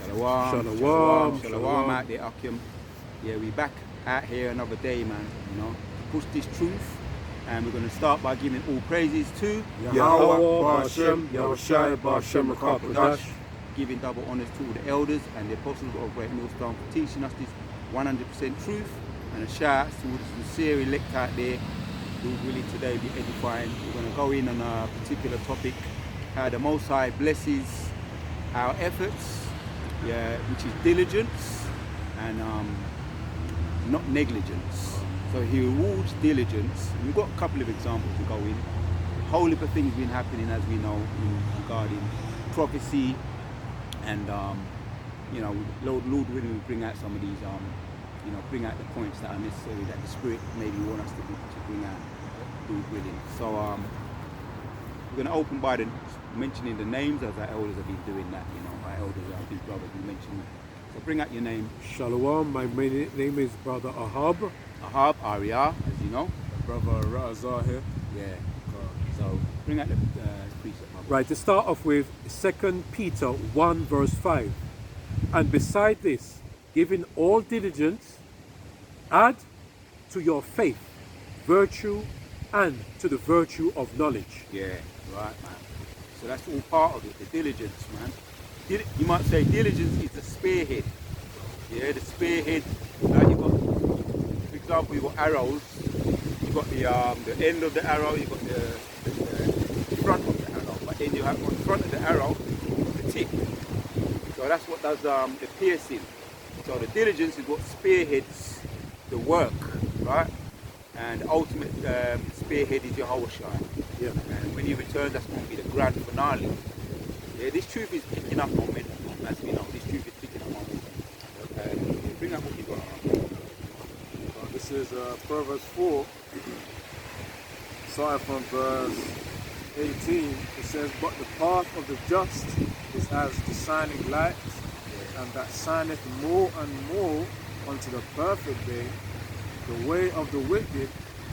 Shalom, Shalom. shalom out there, Akim. Yeah, we back out here another day, man. You know, to push this truth, and we're going to start by giving all praises to Yahweh, Bashem, Yahushai, Bashem, Rakapadash. giving double honors to all the elders and the apostles of Great Millstone for teaching us this 100% truth, and a shout out to all the sincere elect out there who will really today be edifying. We're going to go in on a particular topic, how the Most High blesses our efforts, yeah, which is diligence and not negligence. So he rewards diligence. We've got a couple of examples to go in. A whole heap of things been happening, as we know, regarding prophecy, and you know, Lord willing, we bring out some of these, you know, bring out the points that are necessary that the Spirit maybe want us to bring out, Lord willing. So we're going to open by mentioning the names, as our elders have been doing that. You know, our elders, our big brothers, we mentioned. So bring out your name. Shalom, my name is Brother Ahab. Ahab, Arya, as you know. Brother Razar here. Yeah. So bring out the precept. Right, to start off with 2 Peter 1 verse 5. And beside this, giving all diligence, add to your faith virtue, and to the virtue of knowledge. Yeah, right, man. So that's all part of it, the diligence, man. You might say diligence is the spearhead. Yeah, the spearhead. You've got, for example, you've got arrows. You've got the end of the arrow. You've got the front of the arrow. But then you have on the front of the arrow the tip. So that's what does the piercing. So the diligence is what spearheads the work, right? And the ultimate spearhead is Yahushai. Yeah. And when he returns, that's going to be the grand finale. Yeah, this truth is picking up momentum, as we know. This truth is picking up momentum. Bring up what you got. This is Proverbs 4, starting from verse 18. It says, "But the path of the just is as the shining light, and that shineth more and more unto the perfect day. The way of the wicked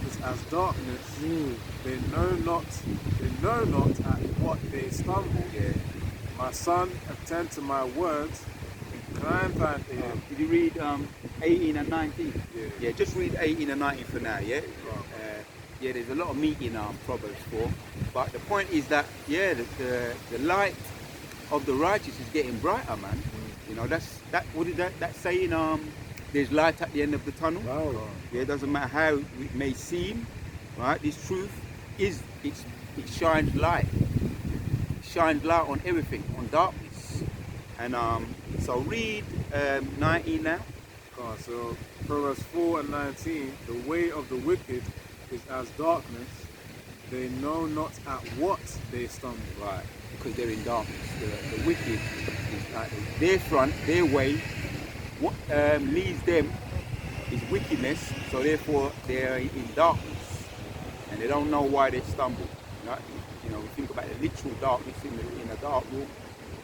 is as darkness. They know not at what they stumble. Yeah. My son, attend to my words, incline thine ear." Did you read 18 and 19? Yeah. Yeah, just read 18 and 19 for now, yeah? Right. Yeah, there's a lot of meat in Proverbs 4. But the point is that, yeah, the light of the righteous is getting brighter, man. You know, what did that saying? There's light at the end of the tunnel. Wow. Yeah, it doesn't matter how it may seem, right? This truth it shines light. It shines light on everything, on darkness. And so read 19 now. So Proverbs 4 and 19, "The way of the wicked is as darkness. They know not at what they stumble." Right, because they're in darkness. The wicked is like their front, their way. What leads them is wickedness, so therefore they're in darkness, and they don't know why they stumble. Right? You know, we think about the literal darkness in a dark room.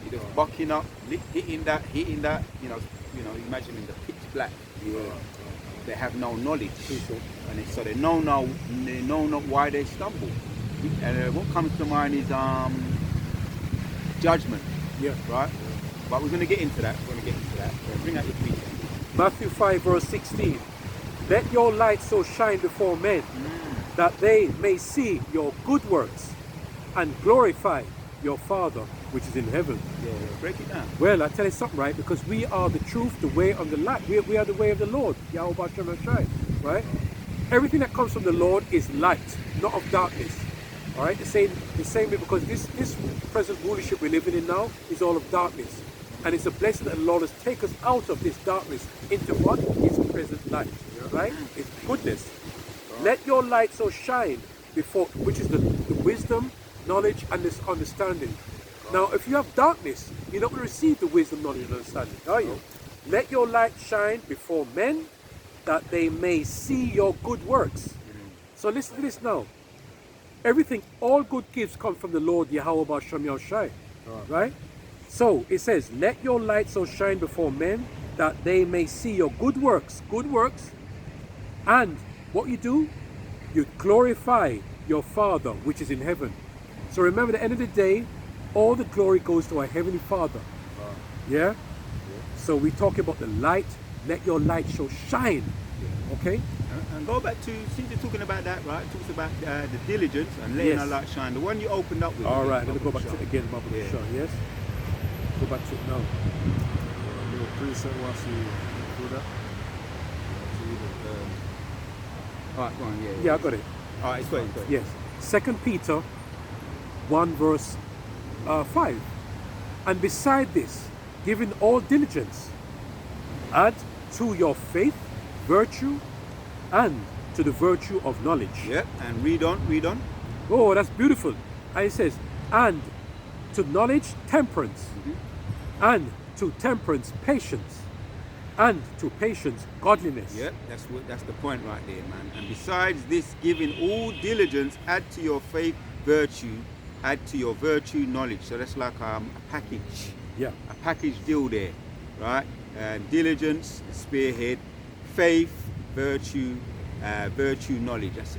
You're just bucking up, hitting that. You know, imagining the pitch black. Yeah. They have no knowledge, and so they know not why they stumble. And what comes to mind is judgment. Yeah. Right. But we're going to get into that. So bring out your precept. Matthew 5 verse 16. Let your light so shine before men that they may see your good works and glorify your Father which is in heaven. Yeah, break it down. Well, I tell you something, right? Because we are the truth, the way, and the light. We are the way of the Lord, Yahweh Bashem Yahushai, right? Everything that comes from the Lord is light, not of darkness. All right, the same way, because this present rulership we're living in now is all of darkness, and it's a blessing that the Lord has taken us out of this darkness into what? His present light, right? It's goodness. Let your light so shine before, which is the wisdom, knowledge, and this understanding. Now, if you have darkness, you're not going to receive the wisdom, knowledge, and understanding, are you? Let your light shine before men, that they may see your good works. So listen to this now. Everything, all good gifts come from the Lord Yahweh Bashem Yahushai, right? So it says, let your light so shine before men that they may see your good works, and what you do, you glorify your Father which is in heaven. So remember, at the end of the day, all the glory goes to our Heavenly Father. Yeah? So we talk about the light. Let your light so shine. Okay. And go back to, since you're talking about that, right? It talks about the diligence and letting our light shine. The one you opened up with. All right. Let me go back to it again, Mother Yeah. Sean. Yes. Go back to it now. Little preset once you do that. All right, go on. Yeah. Yeah, I got it. All right, it's great. Yes. 2 Peter 1 verse 5. And beside this, giving all diligence, add to your faith virtue, and to the virtue of knowledge. Yep. And read on. Read on. Oh, that's beautiful. And it says, and to knowledge temperance, and to temperance patience, and to patience godliness. Yep, that's the point right there, man. And besides this, giving all diligence, add to your faith virtue, add to your virtue knowledge. So that's like a package. Yeah. A package deal there, right? Diligence, spearhead, faith, virtue, virtue knowledge. That's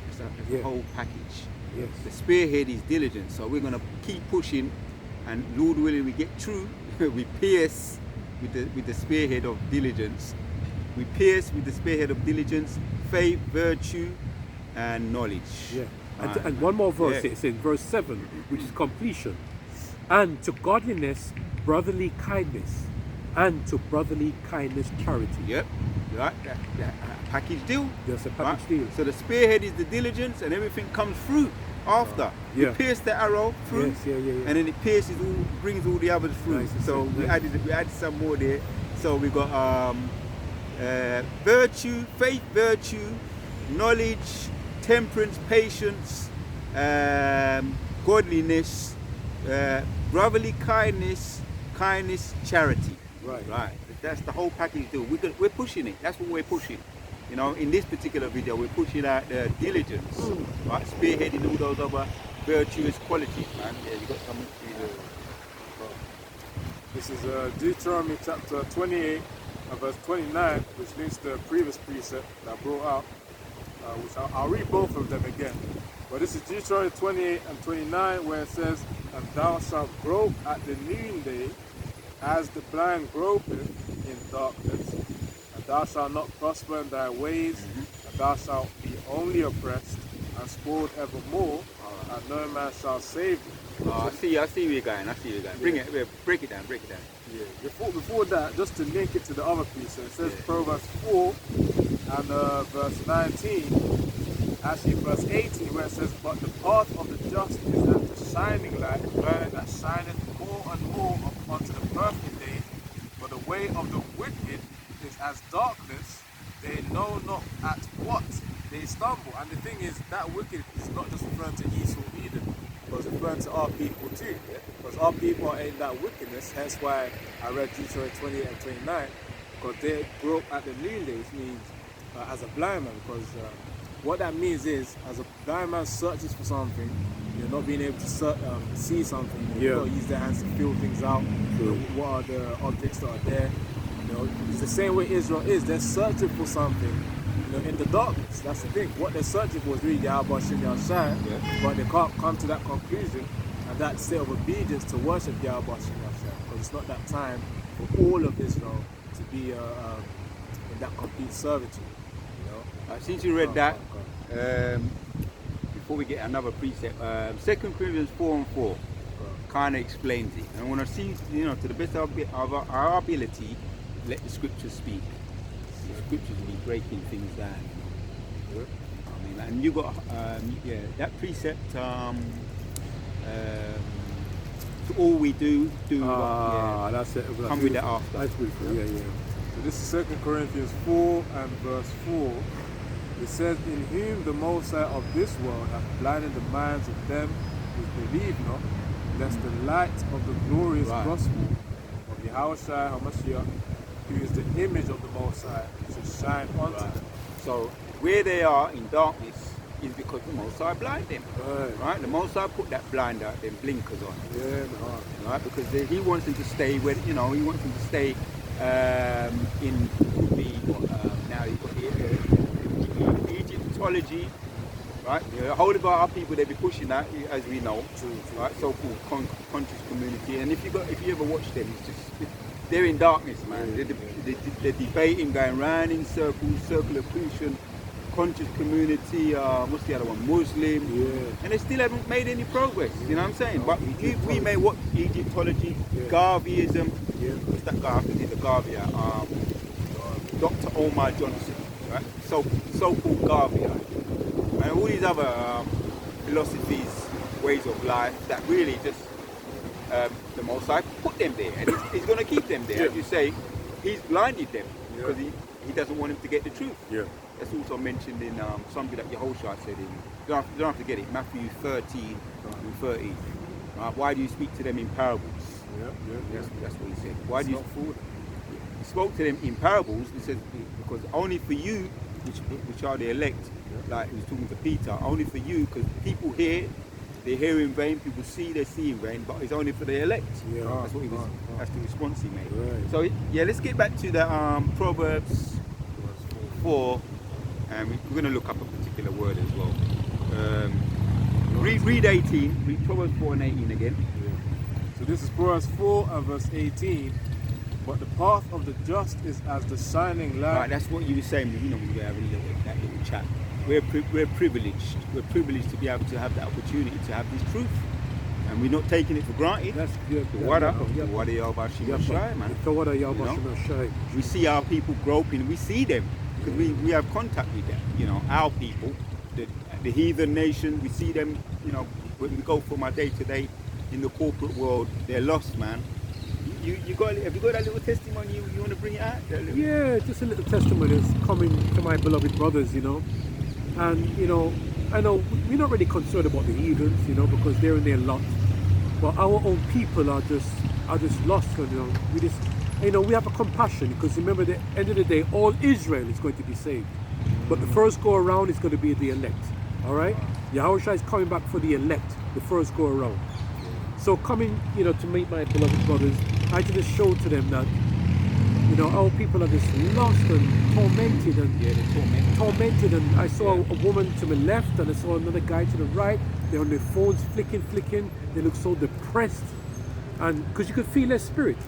the whole package. Yes. The spearhead is diligence. So we're gonna keep pushing, and Lord willing, we get through. We pierce with the spearhead of diligence. We pierce with the spearhead of diligence, faith, virtue, and knowledge. Yeah. Right. And one more verse, Yeah. it's in verse 7, which is completion. And to godliness, brotherly kindness, and to brotherly kindness, charity. Yep. Right. That package deal. That's a package Right. deal. So the spearhead is the diligence, and everything comes through after. Yeah. You pierce the arrow through, Yes, yeah. and then it pierces all, brings all the others through. Nice, So nice. we added some more there. So we got virtue, faith, virtue, knowledge, temperance, patience, godliness, brotherly kindness, charity. Right. Right. That's the whole package deal. We're pushing it. That's what we're pushing. You know, in this particular video, we're pushing out diligence, right? Spearheading all those other virtuous qualities, man. Yeah, you got something to do. This is Deuteronomy chapter 28 and verse 29, which links to the previous precept that I brought out, which I'll read both of them again. But this is Deuteronomy 28 and 29, where it says, and thou shalt grope at the noonday, as the blind gropeth in darkness, and thou shalt not prosper in thy ways, and thou shalt be only oppressed and spoiled evermore, and no man shall save thee. I see where you're going. Break it down. Yeah. Before that, just to link it to the other piece, so it says Proverbs 4 and verse 19, actually verse 18, where it says, but the path of the just is as the shining light, burning that shineth more and more unto the perfect day. But the way of the wicked is as darkness, they know not at what they stumble. And the thing is, that wicked is not just referring to Esau or Edom, but it's referring to our people too. Because our people are in that wickedness, hence why I read Deuteronomy 28 and 29, because they grew up at the noonday, which means as a blind man, because what that means is, as a blind man searches for something, you're not being able to see something, you've got to use their hands to feel things out, what are the objects that are there. You know, it's the same way Israel is, they're searching for something, you know, in the darkness. That's the thing. What they're searching for is really Yahweh Shem Yahshai, but they can't come to that conclusion and that state of obedience to worship Yahweh Shem Yahshai, because it's not that time for all of Israel to be in that complete servitude. You know? Since you read that, before we get another precept, 2 Corinthians 4 and 4 kind of explains it. And I want to see, you know, to the best of our ability, let the scriptures speak. The scriptures will be breaking things down. You know? I mean, and you got, that precept, to all we do that's it. come with that after. That's beautiful. Yeah. So this is 2 Corinthians 4 and verse 4. It says, in whom the Most High of this world hath blinded the minds of them which believe not, lest the light of the glorious gospel of Yahushua HaMashiach, who is the image of the Most High, should shine unto them. So where they are in darkness is because the Most High blind them. Right? The Most High put that blinder, them blinkers on. Right? Because he wants them to stay where, you know, he wants them to stay in now you've got the Egyptology, right? The whole of our people, they be pushing that, as we know, right? So-called conscious community. And if you ever watch them, it's just they're in darkness, man. They're debating, going round in circles, circular Christian, conscious community, what's the other one, Muslim, and they still haven't made any progress, you know what I'm saying? But we may what Egyptology, Garveyism, what's that guy, I think it's the Garvey, Dr. Omar Johnson, right? So-called Garvey, and all these other philosophies, ways of life that really just the Most High put them there, and he's going to keep them there. As you say, he's blinded them because he doesn't want them to get the truth. That's also mentioned in something that Yehoshua said in, you don't have to get it, Matthew 13 and 30. Why do you speak to them in parables? That's what he said. Why do you? He spoke to them in parables. He said because only for you, which are the elect, like he was talking to Peter, only for you, because people hear, they hear in vain. People see, they see in vain, but it's only for the elect. That's what he was. That's the response he made. So let's get back to the Proverbs 4. And we're going to look up a particular word as well. Read 18. Read Proverbs 4 and 18 again. So this is Proverbs 4 and verse 18. But the path of the just is as the shining light. Right, that's what you were saying. You know, we were having that little chat. We're privileged. We're privileged to be able to have the opportunity to have this truth, and we're not taking it for granted. That's We see our people groping. We see them because we have contact with them. You know, our people, the heathen nation. We see them. You know, when we go from our day to day in the corporate world, they're lost, man. Have you got that little testimony you want to bring it out? Yeah, just a little testimony that's coming to my beloved brothers, you know. And, you know, I know we're not really concerned about the heathens, you know, because they're in their lot. But our own people are just lost, you know. We just, you know, we have a compassion because remember, at the end of the day, all Israel is going to be saved. But the first go around is going to be the elect, all right? Yahushua is coming back for the elect, the first go around. So coming, you know, to meet my beloved brothers, I just show to them that, you know, our people are just lost and tormented and tormented. And I saw a woman to my left and I saw another guy to the right. They're on their phones flicking. They look so depressed, and because you could feel their spirit,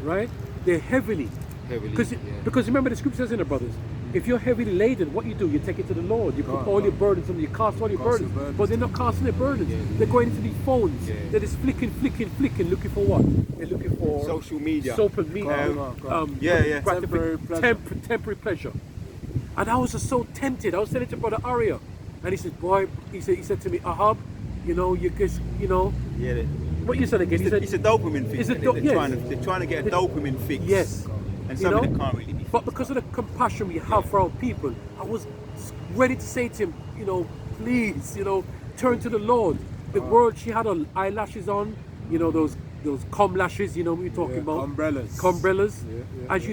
right? They're heavily. Because remember the scripture says in the brothers, if you're heavily laden, what you do, you take it to the Lord. You put all your burdens on, you cast all your burdens. But they're not casting their burdens. They're going into these phones. They're just flicking, looking for what? They're looking for social media. Temporary pleasure. And I was just so tempted. I was telling it to Brother Aria, and he said, "Boy," he said to me, "Ahab, you know, you just, you know." Yeah. What you said again? It's a dopamine fix. They're trying to get a dopamine fix. Yes. And some of them can't really be. But because of the compassion we have for our people, I was ready to say to him, you know, please, you know, turn to the Lord. The world, she had her eyelashes on, you know, those cum lashes, you know what we're talking about. Umbrellas. And she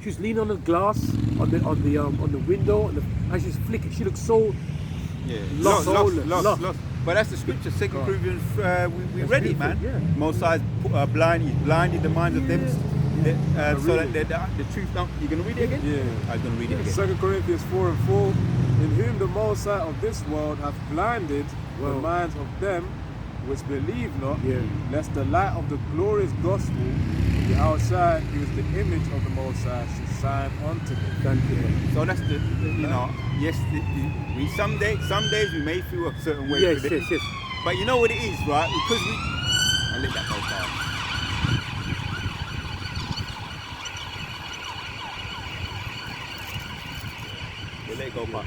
was leaning on the glass on the window, and she's flicking. She looked so lost. But that's the scripture, 2 Corinthians. We read it, man. Most High blinded the minds of them. So that the truth don't. You're going to read it again? Yeah. I was going to read it again. 2 Corinthians 4 and 4. In whom the Most High of this world hath blinded the minds of them which believe not, lest the light of the glorious gospel, the outside, who is the image of the Most High, should shine unto them. Thank you. So that's the you know, yes, we some days we may feel a certain way. Yes. But you know what it is, right? Because I let that go far. Let it go, but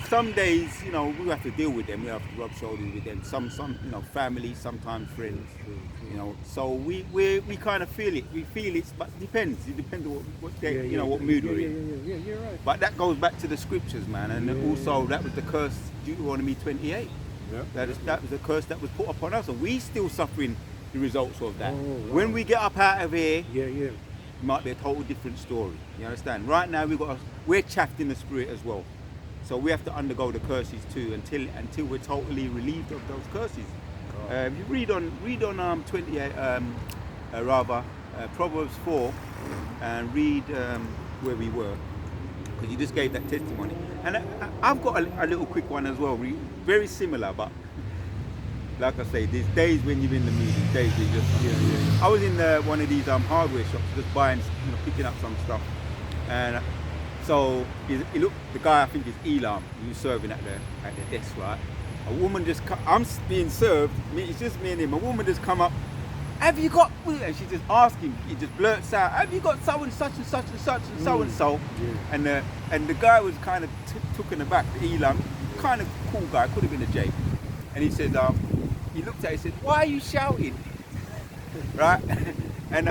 some days, you know, we have to deal with them. We have to rub shoulders with them. Some you know, family, sometimes friends. You know, so we kind of feel it. We feel it, but it depends. It depends on what day, you know, what mood we're in. Yeah, you're right. But that goes back to the scriptures, man, and also that was the curse, Deuteronomy 28. That was the curse that was put upon us, and we still suffering the results of that. When we get up out of here, it might be a total different story. You understand? Right now we're chaffed in the spirit as well, so we have to undergo the curses too until we're totally relieved of those curses. You read on 28 Proverbs 4 and read where we were, because you just gave that testimony, and I've got a little quick one as well, very similar, but like I say, there's days when you're in the mood, there's days when you just. I was in one of these hardware shops, just buying, picking up some stuff, and so he looked. The guy, I think is Elam, he was serving at the desk, right? A woman just, I'm being served. It's just me and him. A woman just come up. Have you got? And she just asking. He just blurts out, "Have you got so and such and such and such and so and so?" And the guy was kind of taken aback. Elam, kind of cool guy, could have been a J. And he said, he looked at it, he said, "Why are you shouting?" Right? And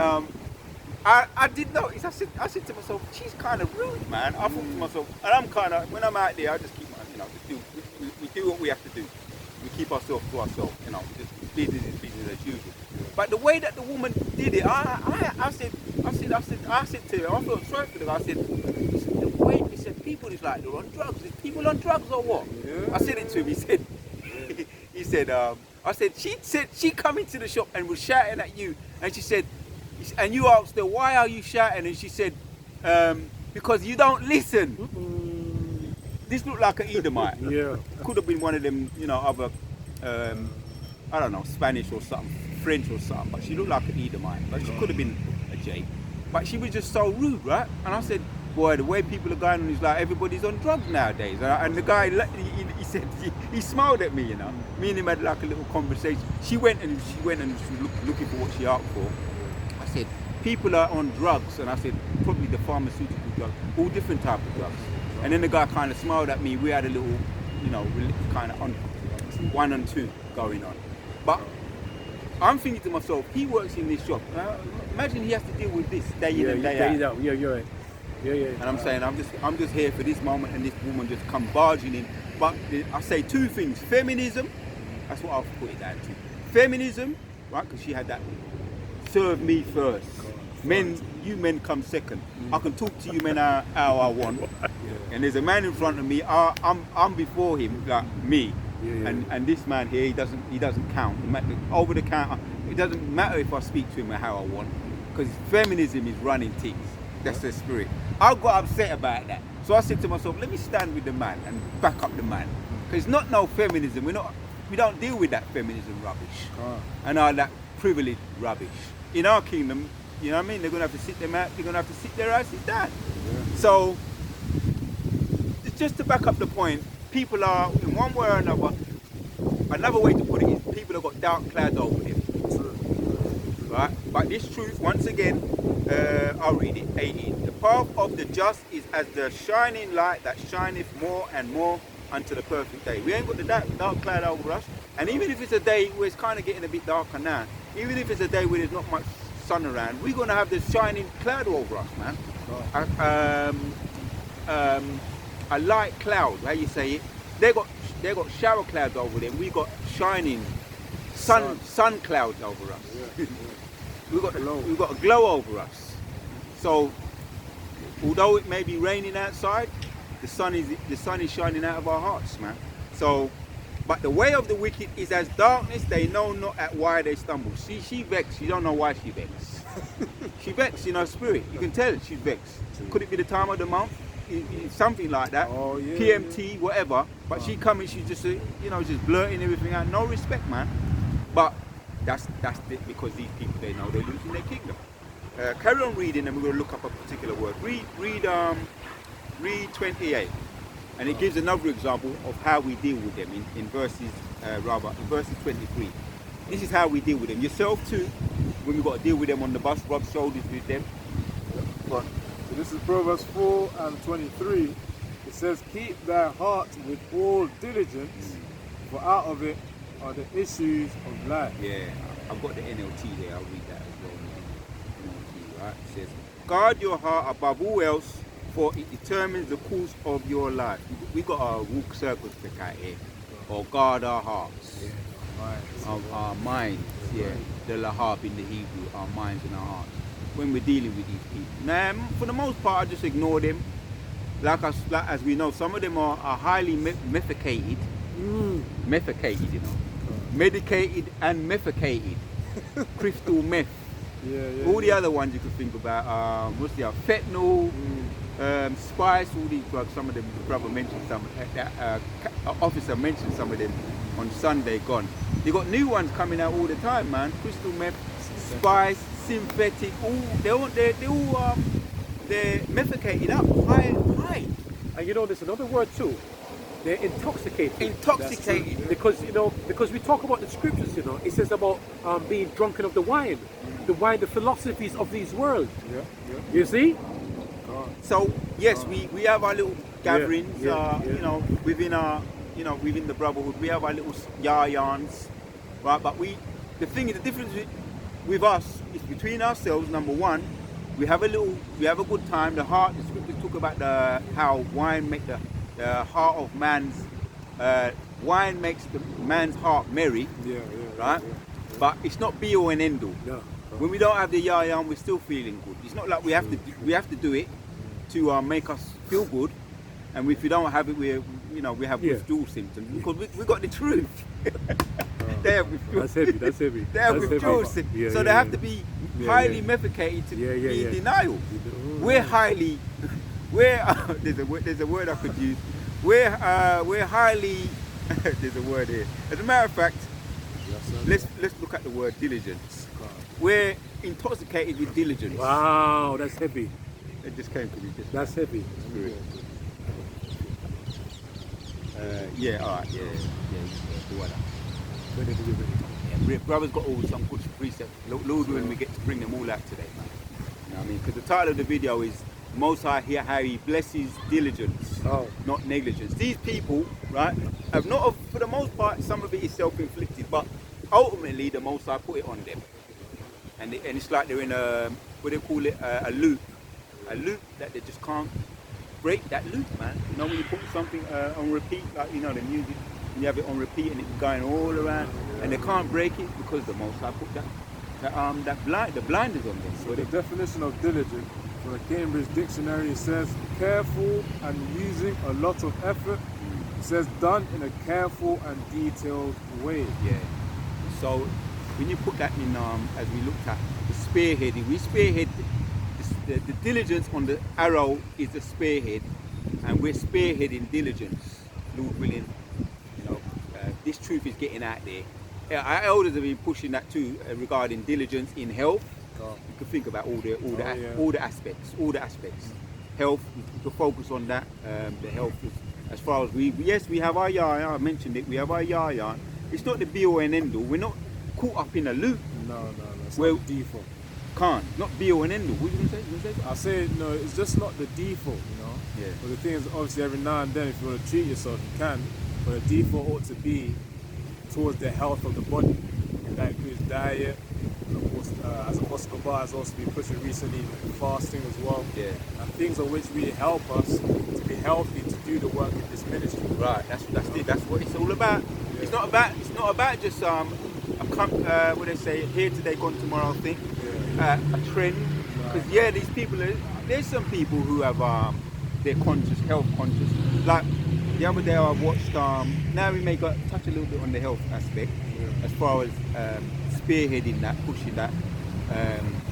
I did notice. I said to myself, "She's kind of rude, man." I thought to myself, and I'm kind of, when I'm out there, I just keep my, we do what we have to do. We keep ourselves to ourselves, just business is business as usual. But the way that the woman did it, I said to her, I felt sorry for her. I said, the way he said, people is like they're on drugs. Is people on drugs or what? Yeah. I said it to him. He said, he said, I said she come into the shop and was shouting at you, and she said, and you asked her, why are you shouting? And she said, because you don't listen. This looked like an Edomite. Yeah. Could have been one of them, other, I don't know, Spanish or something, French or something, but she looked like an Edomite. But she could have been a J. But she was just so rude, right? And I said, boy, the way people are going on is like everybody's on drugs nowadays. And the guy, he said, he smiled at me, Me and him had like a little conversation. She went and she was looking for what she asked for. I said, people are on drugs. And I said, probably the pharmaceutical drugs, all different type of drugs. And then the guy kind of smiled at me. We had a little, kind of on 1 and 2 going on. But I'm thinking to myself, he works in this shop. Imagine he has to deal with this day in and day out. Yeah, you're right. Yeah. And I'm saying, I'm just here for this moment, and this woman just come barging in. But I say 2 things: feminism. That's what I'll put it down to. Feminism, right? Because she had that. Serve me first. Men, you men come second. I can talk to you men how I want. And there's a man in front of me. I'm before him, like me. And this man here, he doesn't count. Over the counter, it doesn't matter if I speak to him how I want, because feminism is running things. That's the spirit. I got upset about that, so I said to myself, let me stand with the man and back up the man, because it's not no feminism. We don't deal with that feminism rubbish and all that privilege rubbish in our kingdom. You know what I mean? They're gonna have to sit them out. They're gonna have to sit their asses down. Yeah. So, just to back up the point, people are, in one way or another. Another way to put it is, people have got dark clouds over them. Right? But this truth, once again, I'll read it. 18. The path of the just is as the shining light that shineth more and more unto the perfect day. We ain't got the dark cloud over us. And even if it's a day where it's kind of getting a bit darker now, even if it's a day where there's not much sun around, we're going to have this shining cloud over us, man. A light cloud, how you say it? They got shower clouds over them. We got shining sun clouds over us. Yeah. we got a glow over us. So although it may be raining outside, the sun is shining out of our hearts, man. So, but the way of the wicked is as darkness, they know not at why they stumble. See, she vexed, you don't know why she vexed. She vexed in her spirit, you can tell she's vexed. Could it be the time of the month? Something like that, PMT, whatever. But she coming, she's just, just blurting everything out. No respect, man. But that's it, because these people, they know they're losing their kingdom. Carry on reading, and we're going to look up a particular word. Read 28, and it gives another example of how we deal with them in verses 23. This is how we deal with them. Yourself too, when we've got to deal with them on the bus, rub shoulders with them. So this is Proverbs 4 and 23. It says, keep thy heart with all diligence, for out of it are the issues of life. Yeah, I've got the NLT there, I'll read that as well. NLT, right? It says, guard your heart above all else, for it determines the course of your life. We got our walk circles to out here, or guard our hearts. Yeah, our minds, the lahab in the Hebrew, our minds and our hearts. When we're dealing with these people. Now, for the most part, I just ignore them. Like as we know, some of them are highly medicated, medicated and methicated. Crystal meth. All the other ones you could think about, what's the other? Fentanyl, spice, all these drugs. Some of them, the brother mentioned some, that officer mentioned some of them on Sunday gone. They got new ones coming out all the time, man. Crystal meth, spice, synthetic, they're methicated up, high. And you know, there's another word too. They're intoxicated. Intoxicated. Because because we talk about the scriptures, it says about being drunken of the wine, the philosophies of these worlds. Yeah. You see? So yes, we have our little gatherings, yeah. within the brotherhood. We have our little yarns, right? But the difference with us is between ourselves. Number one, we have a good time. The scriptures talk about how wine make the heart of wine makes the man's heart merry, right? Yeah. But it's not be all and end all. No. When we don't have the yarn, we're still feeling good. It's not like we have to do it to make us feel good, and if we don't have it, we have withdrawal symptoms because we got the truth. They have withdrawal. That's heavy. They have withdrawal symptoms, so they have to be highly medicated to be in denial. We're highly. There's a word I could use. We're highly. There's a word here. As a matter of fact, let's look at the word diligence. We're intoxicated with diligence. Wow, that's heavy. It just came to me. That's heavy. All right. Brother's got all some good precepts. Lord willing, we get to bring them all out today, man. You know what I mean? Because the title of the video is Most High Hear How He Blesses Diligence, not Negligence. These people, right, have not, for the most part, some of it is self-inflicted, but ultimately the Most High put it on them. And it's like they're in a loop that they just can't break that loop, man. You know, when you put something on repeat, like, the music, you have it on repeat and it's going all around, and they can't break it because the Most High put the blinders on them. So the definition of diligent for the Cambridge Dictionary, it says careful and using a lot of effort. It says done in a careful and detailed way. Yeah. So when you put that in, as we looked at the spearheading, we spearhead the diligence on the arrow is the spearhead, and we're spearheading diligence. Lord willing, this truth is getting out there. Our elders have been pushing that too regarding diligence in health. You can think about all the aspects. Health, we can focus on that. The health is, as far as we have our yarn. I mentioned it. We have our yarn. It's not the be all and end all. We're not caught up in a loop. No. It's not the default. Not be all and end all. What are you going to say? I say no. It's just not the default. Yeah. But the thing is, obviously, every now and then, if you want to treat yourself, you can. But the default ought to be towards the health of the body. And that includes diet. And of course, as Apostle Bar has also been pushing recently, fasting as well. Yeah. And things on which really help us to be healthy, to do the work in this ministry. Right. That's it. That's what it's all about. Yeah. It's not about just what they say, here today, gone tomorrow thing. Yeah. A trend. Because these people, there's some people who have they're conscious, health conscious. Like the other day I watched, now we may touch a little bit on the health aspect, as far as spearheading that, pushing that,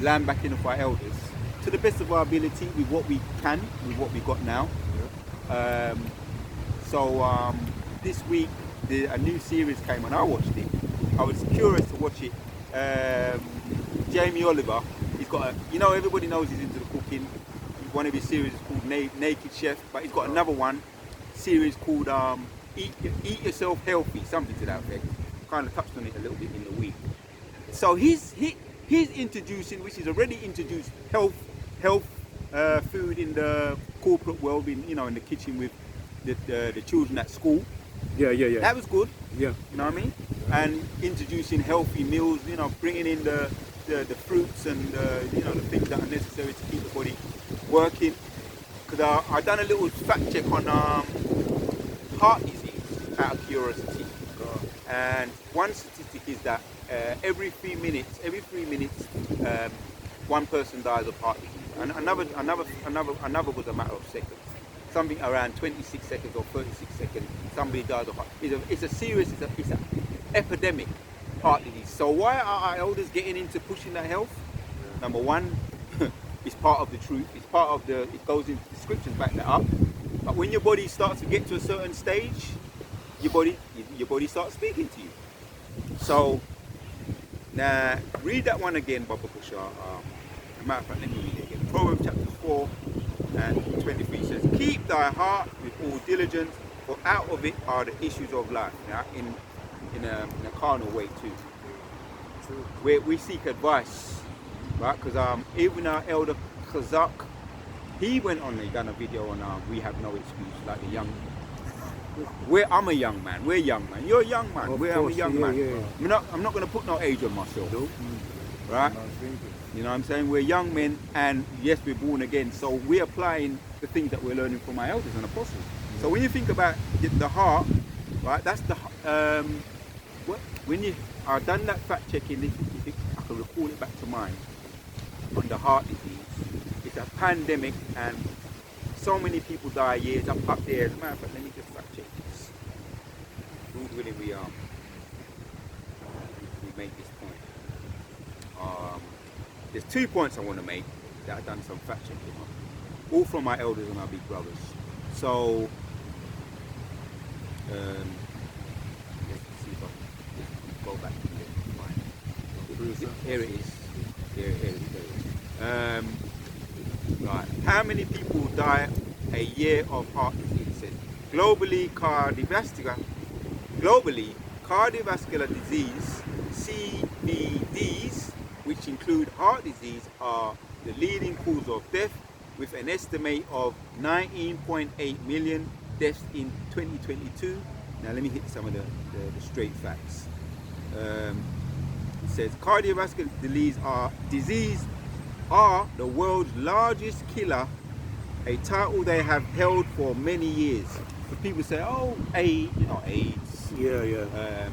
land backing of our elders to the best of our ability with what we can, with what we got now. This week a new series came on. I watched it. I was curious to watch it. Jamie Oliver, he's got everybody knows he's into the cooking. One of his series is called Naked Chef, but he's got another series called Eat Yourself Healthy, something to that effect. Kind of touched on it a little bit in the week. So he's introducing, which is already introduced, health food in the corporate world, in the kitchen with the children at school. Yeah. That was good. Yeah. You know what I mean? And introducing healthy meals, bringing in the fruits and the things that are necessary to keep the body working. Because I done a little fact check on heart disease out of curiosity. And one statistic is that every 3 minutes, one person dies of heart disease. And another was a matter of seconds. Something around 26 seconds or 36 seconds, somebody dies of heart. It's an epidemic, heart disease. So why are our elders getting into pushing that health? Number one, it's part of the truth. It's part of it goes into the scriptures, back that up. But when your body starts to get to a certain stage, your body starts speaking to you. So now read that one again, Baba Kushar. As a matter of fact, let me read it again. Proverbs chapter 4 and 23 says, "Keep thy heart with all diligence, for out of it are the issues of life." Now, in a carnal way too. Where we seek advice, right? Because even our elder Kazak, he went on, he done a video on We Have No Excuse, like the young. I'm a young man. We're young man. You're a young man. I'm a young man. Yeah. I'm not going to put no age on myself. Nope. Right? You know what I'm saying? We're young men, and yes, we're born again. So we're applying the things that we're learning from our elders and apostles. So when you think about the heart, right? That's the when you I've done that fact checking. If I can recall it back to mind on the heart disease. It's a pandemic, and so many people die years up there. As a matter of fact, let me just fact check this. Lord willing, we make this point. There's 2 points I want to make that I've done some fact checking on, all from my elders and our big brothers. So let's see if I can go back to it. Here it is. Here it is. Right. How many people die a year of heart disease? Globally, cardiovascular disease, CVDs, which include heart disease, are the leading cause of death, with an estimate of 19.8 million deaths in 2022. Now let me hit some of the straight facts. It says cardiovascular disease are the world's largest killer, a title they have held for many years. But people say, oh, AIDS. Yeah.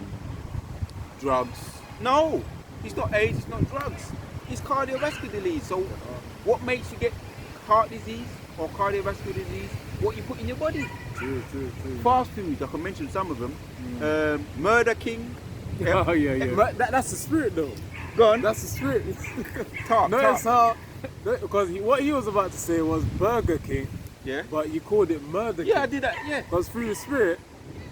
Drugs. No, it's not AIDS, it's not drugs. It's cardiovascular disease. So what makes you get heart disease or cardiovascular disease? What you put in your body. True. Fast foods, I can mention some of them. Murder King. Oh, yeah. That's the spirit, though. Go on. That's the spirit. Notice how, because what he was about to say was Burger King, yeah, but you called it Murder King. Yeah, I did that, yeah. Because through the spirit,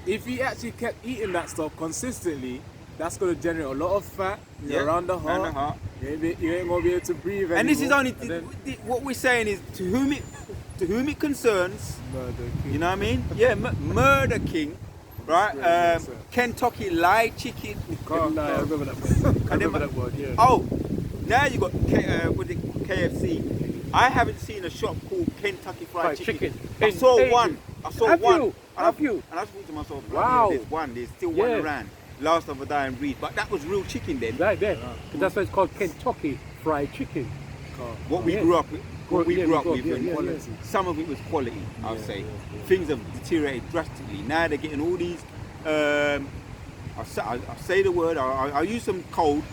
if he actually kept eating that stuff consistently, that's going to generate a lot of fat around the heart. You ain't going to be able to breathe anymore. And this is only, what we're saying is, to whom it concerns, Murder King. You know what I mean? Yeah, Murder King, right? Kentucky Lied Chicken. Can't lie, I remember that word, yeah. Oh, now you got KFC. I haven't seen a shop called Kentucky Fried Chicken. I saw one. Have you? And I thought to myself, wow. There's still one around. Last of a dying breed. But that was real chicken then. Right there. That's why it's called Kentucky Fried Chicken. What we grew up with. Some of it was quality, I would say. Yeah. Things have deteriorated drastically. Now they're getting all these, I'll say the word, I'll use some code,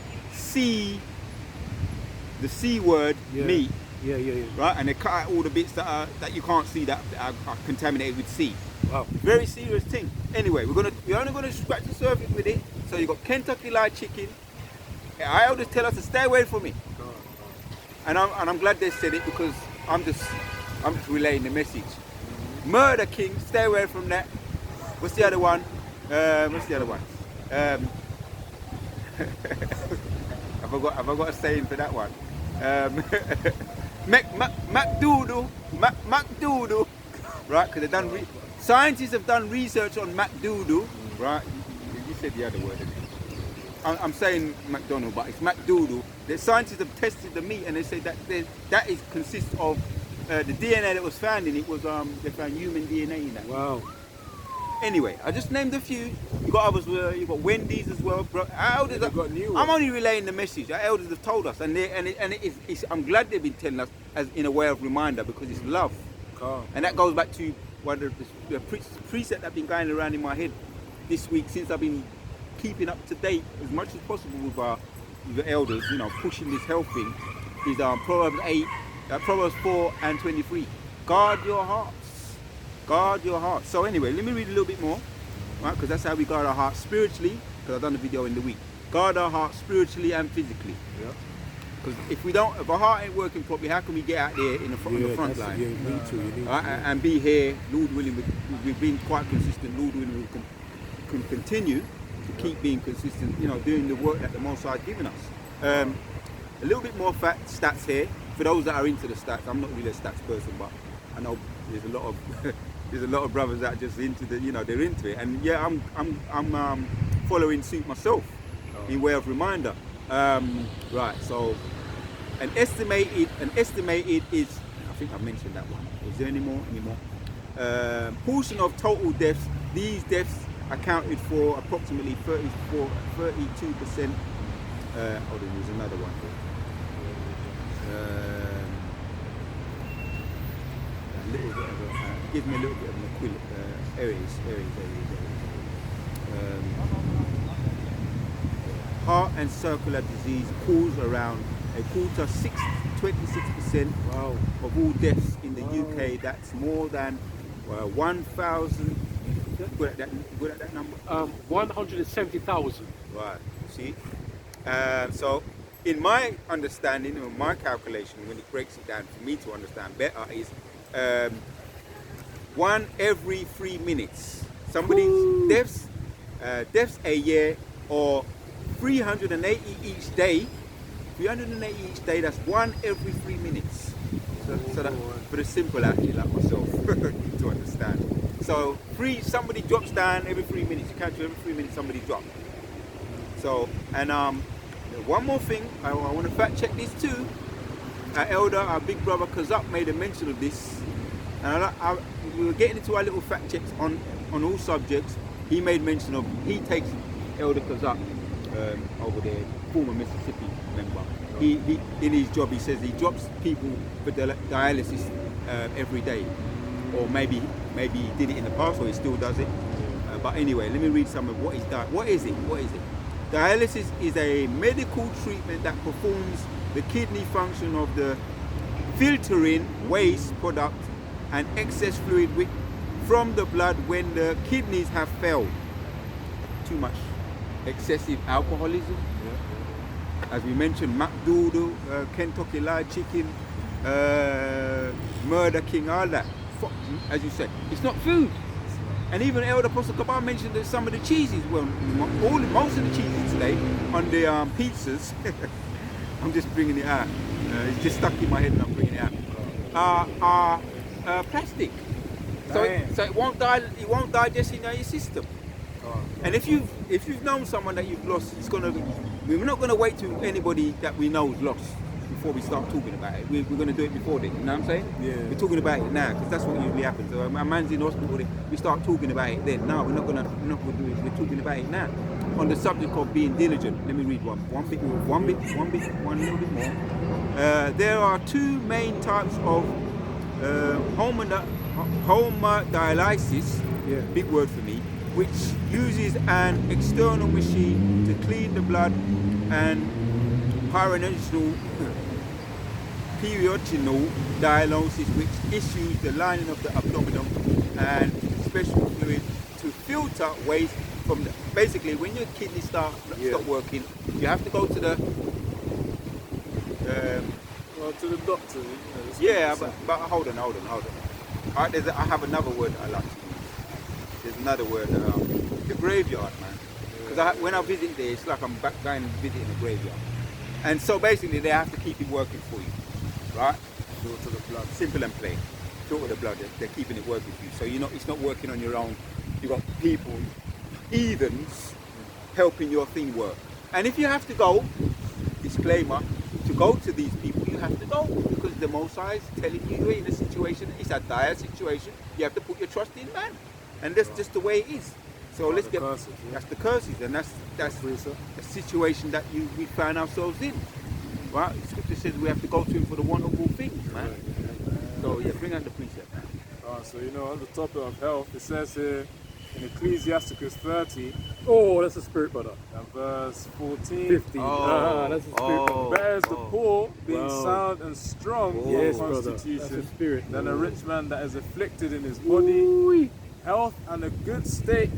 the C word, meat. Yeah. Right? And they cut out all the bits that you can't see that are contaminated with C. Wow. Very serious thing. Anyway, we're only gonna scratch the surface with it. So you got Kentucky Lied Chicken. I always tell us to stay away from it. And I'm glad they said it, because I'm just relaying the message. Murder King, stay away from that. What's the other one? Have I got a saying for that one? McDoodle, right? Because scientists have done research on McDoodle, right? You said the other word, didn't you? I'm saying McDonald, but it's McDoodle. The scientists have tested the meat, and they say that consists of the DNA that was found in it was they found human DNA in that. Wow. Anyway, I just named a few. You got others. You got Wendy's as well. Bro, our elders. Got new I'm only relaying the message. Our elders have told us, and I'm glad they've been telling us as in a way of reminder, because it's love. And that goes back to one of the precept that's been going around in my head this week, since I've been keeping up to date as much as possible with the elders, pushing this health thing, is Proverbs 4 and 23. Guard your hearts. Guard your hearts. So anyway, let me read a little bit more, right? Because that's how we guard our hearts spiritually, because I've done the video in the week. Guard our hearts spiritually and physically. Yeah. Because if our heart ain't working properly, how can we get out there in the front line? You need to. And be here, Lord willing, we've been quite consistent, Lord willing, we can continue. to keep being consistent, you know, doing the work that the Most High has given us. A little bit more stats here for those that are into the stats. I'm not really a stats person, but I know there's a lot of there's a lot of brothers that are just into the, you know, they're into it. And yeah, I'm following suit myself in way of reminder. Right, so an estimated is, I think I mentioned that one. Is there any more? Portion of total deaths. These deaths accounted for approximately 32%. Hold on, there's another one here. A little bit of a, gives me a little bit of an Aries. Heart and circular disease cause around a quarter, 26% of all deaths in the UK. That's more than 1,000. Good at that number? 170,000. Right, see? So, in my understanding, or my calculation, when it breaks it down for me to understand better, is 1 every 3 minutes. Somebody's deaths a year, or 380 each day. 380 each day, that's 1 every 3 minutes. So that, for the simple actually, like myself, to understand. So somebody drops down every 3 minutes. You can't do every 3 minutes somebody drops. So, and one more thing, I want to fact check this too. Our elder, our big brother Kazak made a mention of this. And we were getting into our little fact checks on all subjects. He made mention of, he takes Elder Kazak over there, former Mississippi member. He in his job, he says he drops people for dialysis every day. Or maybe he did it in the past, or he still does it. But anyway, let me read some of what he's done. What is it? Dialysis is a medical treatment that performs the kidney function of the filtering waste product and excess fluid from the blood when the kidneys have failed. Too much excessive alcoholism. As we mentioned, McDoodle, Kentucky Fried Chicken, Murder King, all that. As you said, it's not food. And even Elder Apostle Kabar mentioned that some of the cheeses, well, most of the cheeses today on the pizzas, I'm just bringing it out. It's just stuck in my head and I'm bringing it out. Are plastic, so it won't digest in your system. And if you've known someone that you've lost, we're not gonna wait till anybody that we know is lost before we start talking about it. We're going to do it before then, you know what I'm saying? Yeah. We're talking about it now, because that's what usually happens. So a man's in hospital, we start talking about it then. No, we're not going to do it, we're talking about it now. On the subject of being diligent, let me read one little bit more. There are two main types of hemodialysis, big word for me, which uses an external machine to clean the blood, and peritoneal dialysis, which issues the lining of the abdomen and special fluid to filter waste from the. Basically, when your kidneys stop working, you have to go to the. To the doctor. But hold on. I have another word I like to use. There's another word, the graveyard, man. Because when I visit there, it's like I'm back going and visiting a graveyard. And so basically, they have to keep it working for you, right? Filter the blood. Simple and plain. Filter the blood. They're keeping it working for you. So it's not working on your own. You've got people, heathens, helping your thing work. And if you have to go, disclaimer, to go to these people, you have to go, because the Most High is telling you you're in a situation. It's a dire situation. You have to put your trust in man, and that's just the way it is. So let's get. Curses, That's the curses, and that's the situation that we find ourselves in. Right? The scripture says we have to go to him for the wonderful things, man. So bring out the precept, man. So on the topic of health, it says here in Ecclesiasticus 30. Oh, that's a spirit, brother. And verse 14. 15. That's a spirit, brother. Better is the poor being sound and strong yes, for brother. constitution That's a spirit, than a rich man that is afflicted in his body. Health and a good state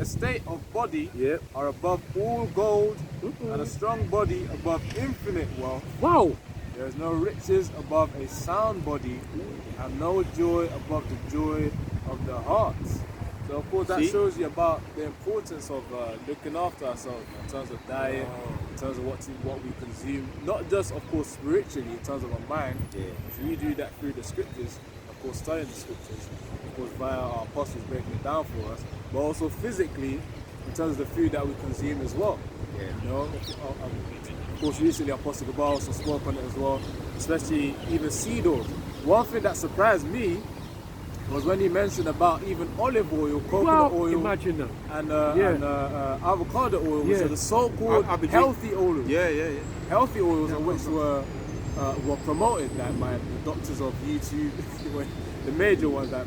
of body are above all gold, and a strong body above infinite wealth. Wow! There is no riches above a sound body, and no joy above the joy of the heart. So of course that See? shows you about the importance of looking after ourselves in terms of diet, in terms of what we consume. Not just of course spiritually in terms of our mind. Yeah. If we do that through the scriptures, of course studying the scriptures, of course via our apostles breaking it down for us, but also physically in terms of the food that we consume as well. Yeah. You know, of course recently Apostle Gabar also spoke on it as well, especially even seed oils. One thing that surprised me was when he mentioned about even olive oil, coconut oil, imagine that. and avocado oil, which Yeah. are the so-called I've been healthy oils. Yeah. Healthy oils, which were promoted like by the doctors of YouTube, the major ones that.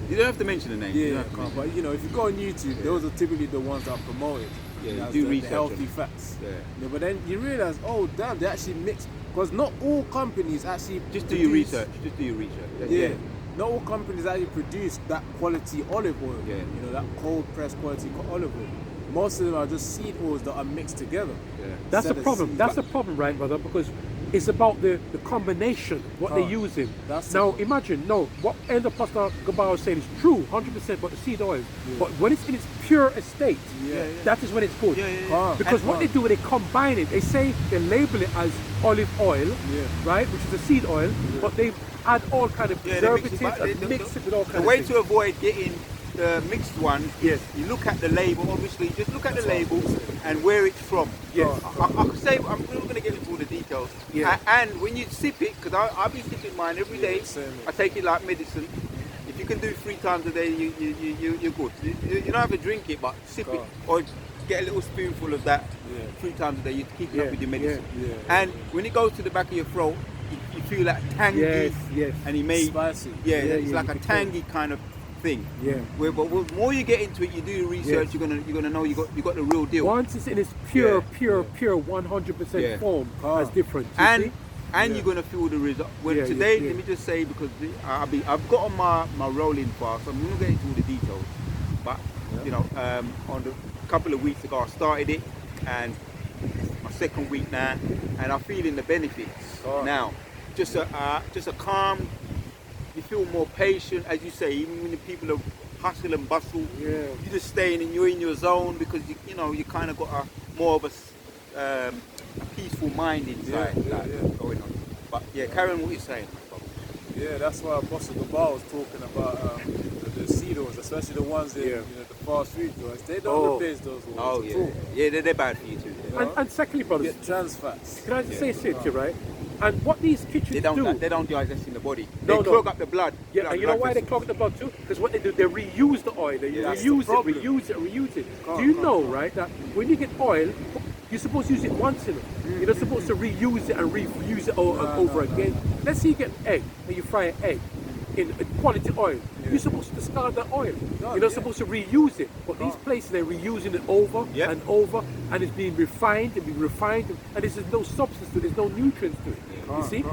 You don't have to mention the name. You don't have to mention But you know, if you go on YouTube, those are typically the ones that are promoted. Yeah, you as do the research healthy on it. fats. Yeah. You know, but then you realize, oh damn, they actually mix, because not all companies actually Just do your produce- research. Just do your research. Yeah. Not all companies actually produce that quality olive oil. Yeah. You know, that cold pressed quality olive oil. Most of them are just seed oils that are mixed together. Yeah. That's the Instead of problem. seed. That's the problem, right, brother? Because it's about the combination, what they're using. That's the Now, problem. imagine, what Elder Pastor Gabar was saying is true, 100% about the seed oil. But when it's in its pure estate, Yeah. that is when it's good. Calm. Because what they do, they combine it. They say they label it as olive oil, Yeah. right, which is a seed oil, but they add all kind of Yeah, they mix preservatives it, but and mix it with all the kind way of to things. avoid getting the mixed ones is you look at the label. Obviously, just look at the label and where it's from. Yes. I could say I'm not going to get into all the details. Yeah. And when you sip it, because I'll be sipping mine every day. same here. I take it like medicine. If you can do 3 times a day, you're good. You don't have to drink it, but sip it or get a little spoonful of that 3 times a day. You keep it up with your medicine. yeah, And when it goes to the back of your throat, you feel that tangy. Yes. And he made Spicy. it's yeah, like you a can tell. tangy kind of thing. Yeah. But the more you get into it, you do the research. Yes. You're gonna know you got the real deal. Once it's in its pure, Yeah. pure 100% Yeah. form, that's different. You and see? you're gonna feel the result. Well, Yeah, today, yeah. let me just say, because I've got on my rolling fast. I'm gonna get into all the details. But you know, on the couple of weeks ago, I started it, and my second week now, and I'm feeling the benefits now. Just a calm. You feel more patient, as you say, even when the people are hustle and bustle. Yeah. You're just staying in your zone because you kind of got more of a peaceful mind inside going on. But yeah, carry on what you're saying. Yeah, that's why Apostle Gabar was talking about the seed oils, especially the ones in the fast food joints. They don't replace those oils Oh at yeah, all. yeah, they're bad for you too. Yeah. And secondly, brothers, Get trans fats. can I just say this to you, right? And what these kitchens They don't digest in the body. They No. clog up the blood. yeah, and you know why they vessels. clog the blood too? Because what they do, they reuse the oil. They that's the reuse problem. reuse it. Do you know, right, that when you get oil, you're supposed to use it once in it. You're not supposed to reuse it and reuse it over again. Let's say you get an egg and you fry an egg in quality oil. You're supposed to discard that oil. You're not supposed to reuse it. But these places, they're reusing it over and over, and it's being refined and there's no substance to it, there's no nutrients to it. You see?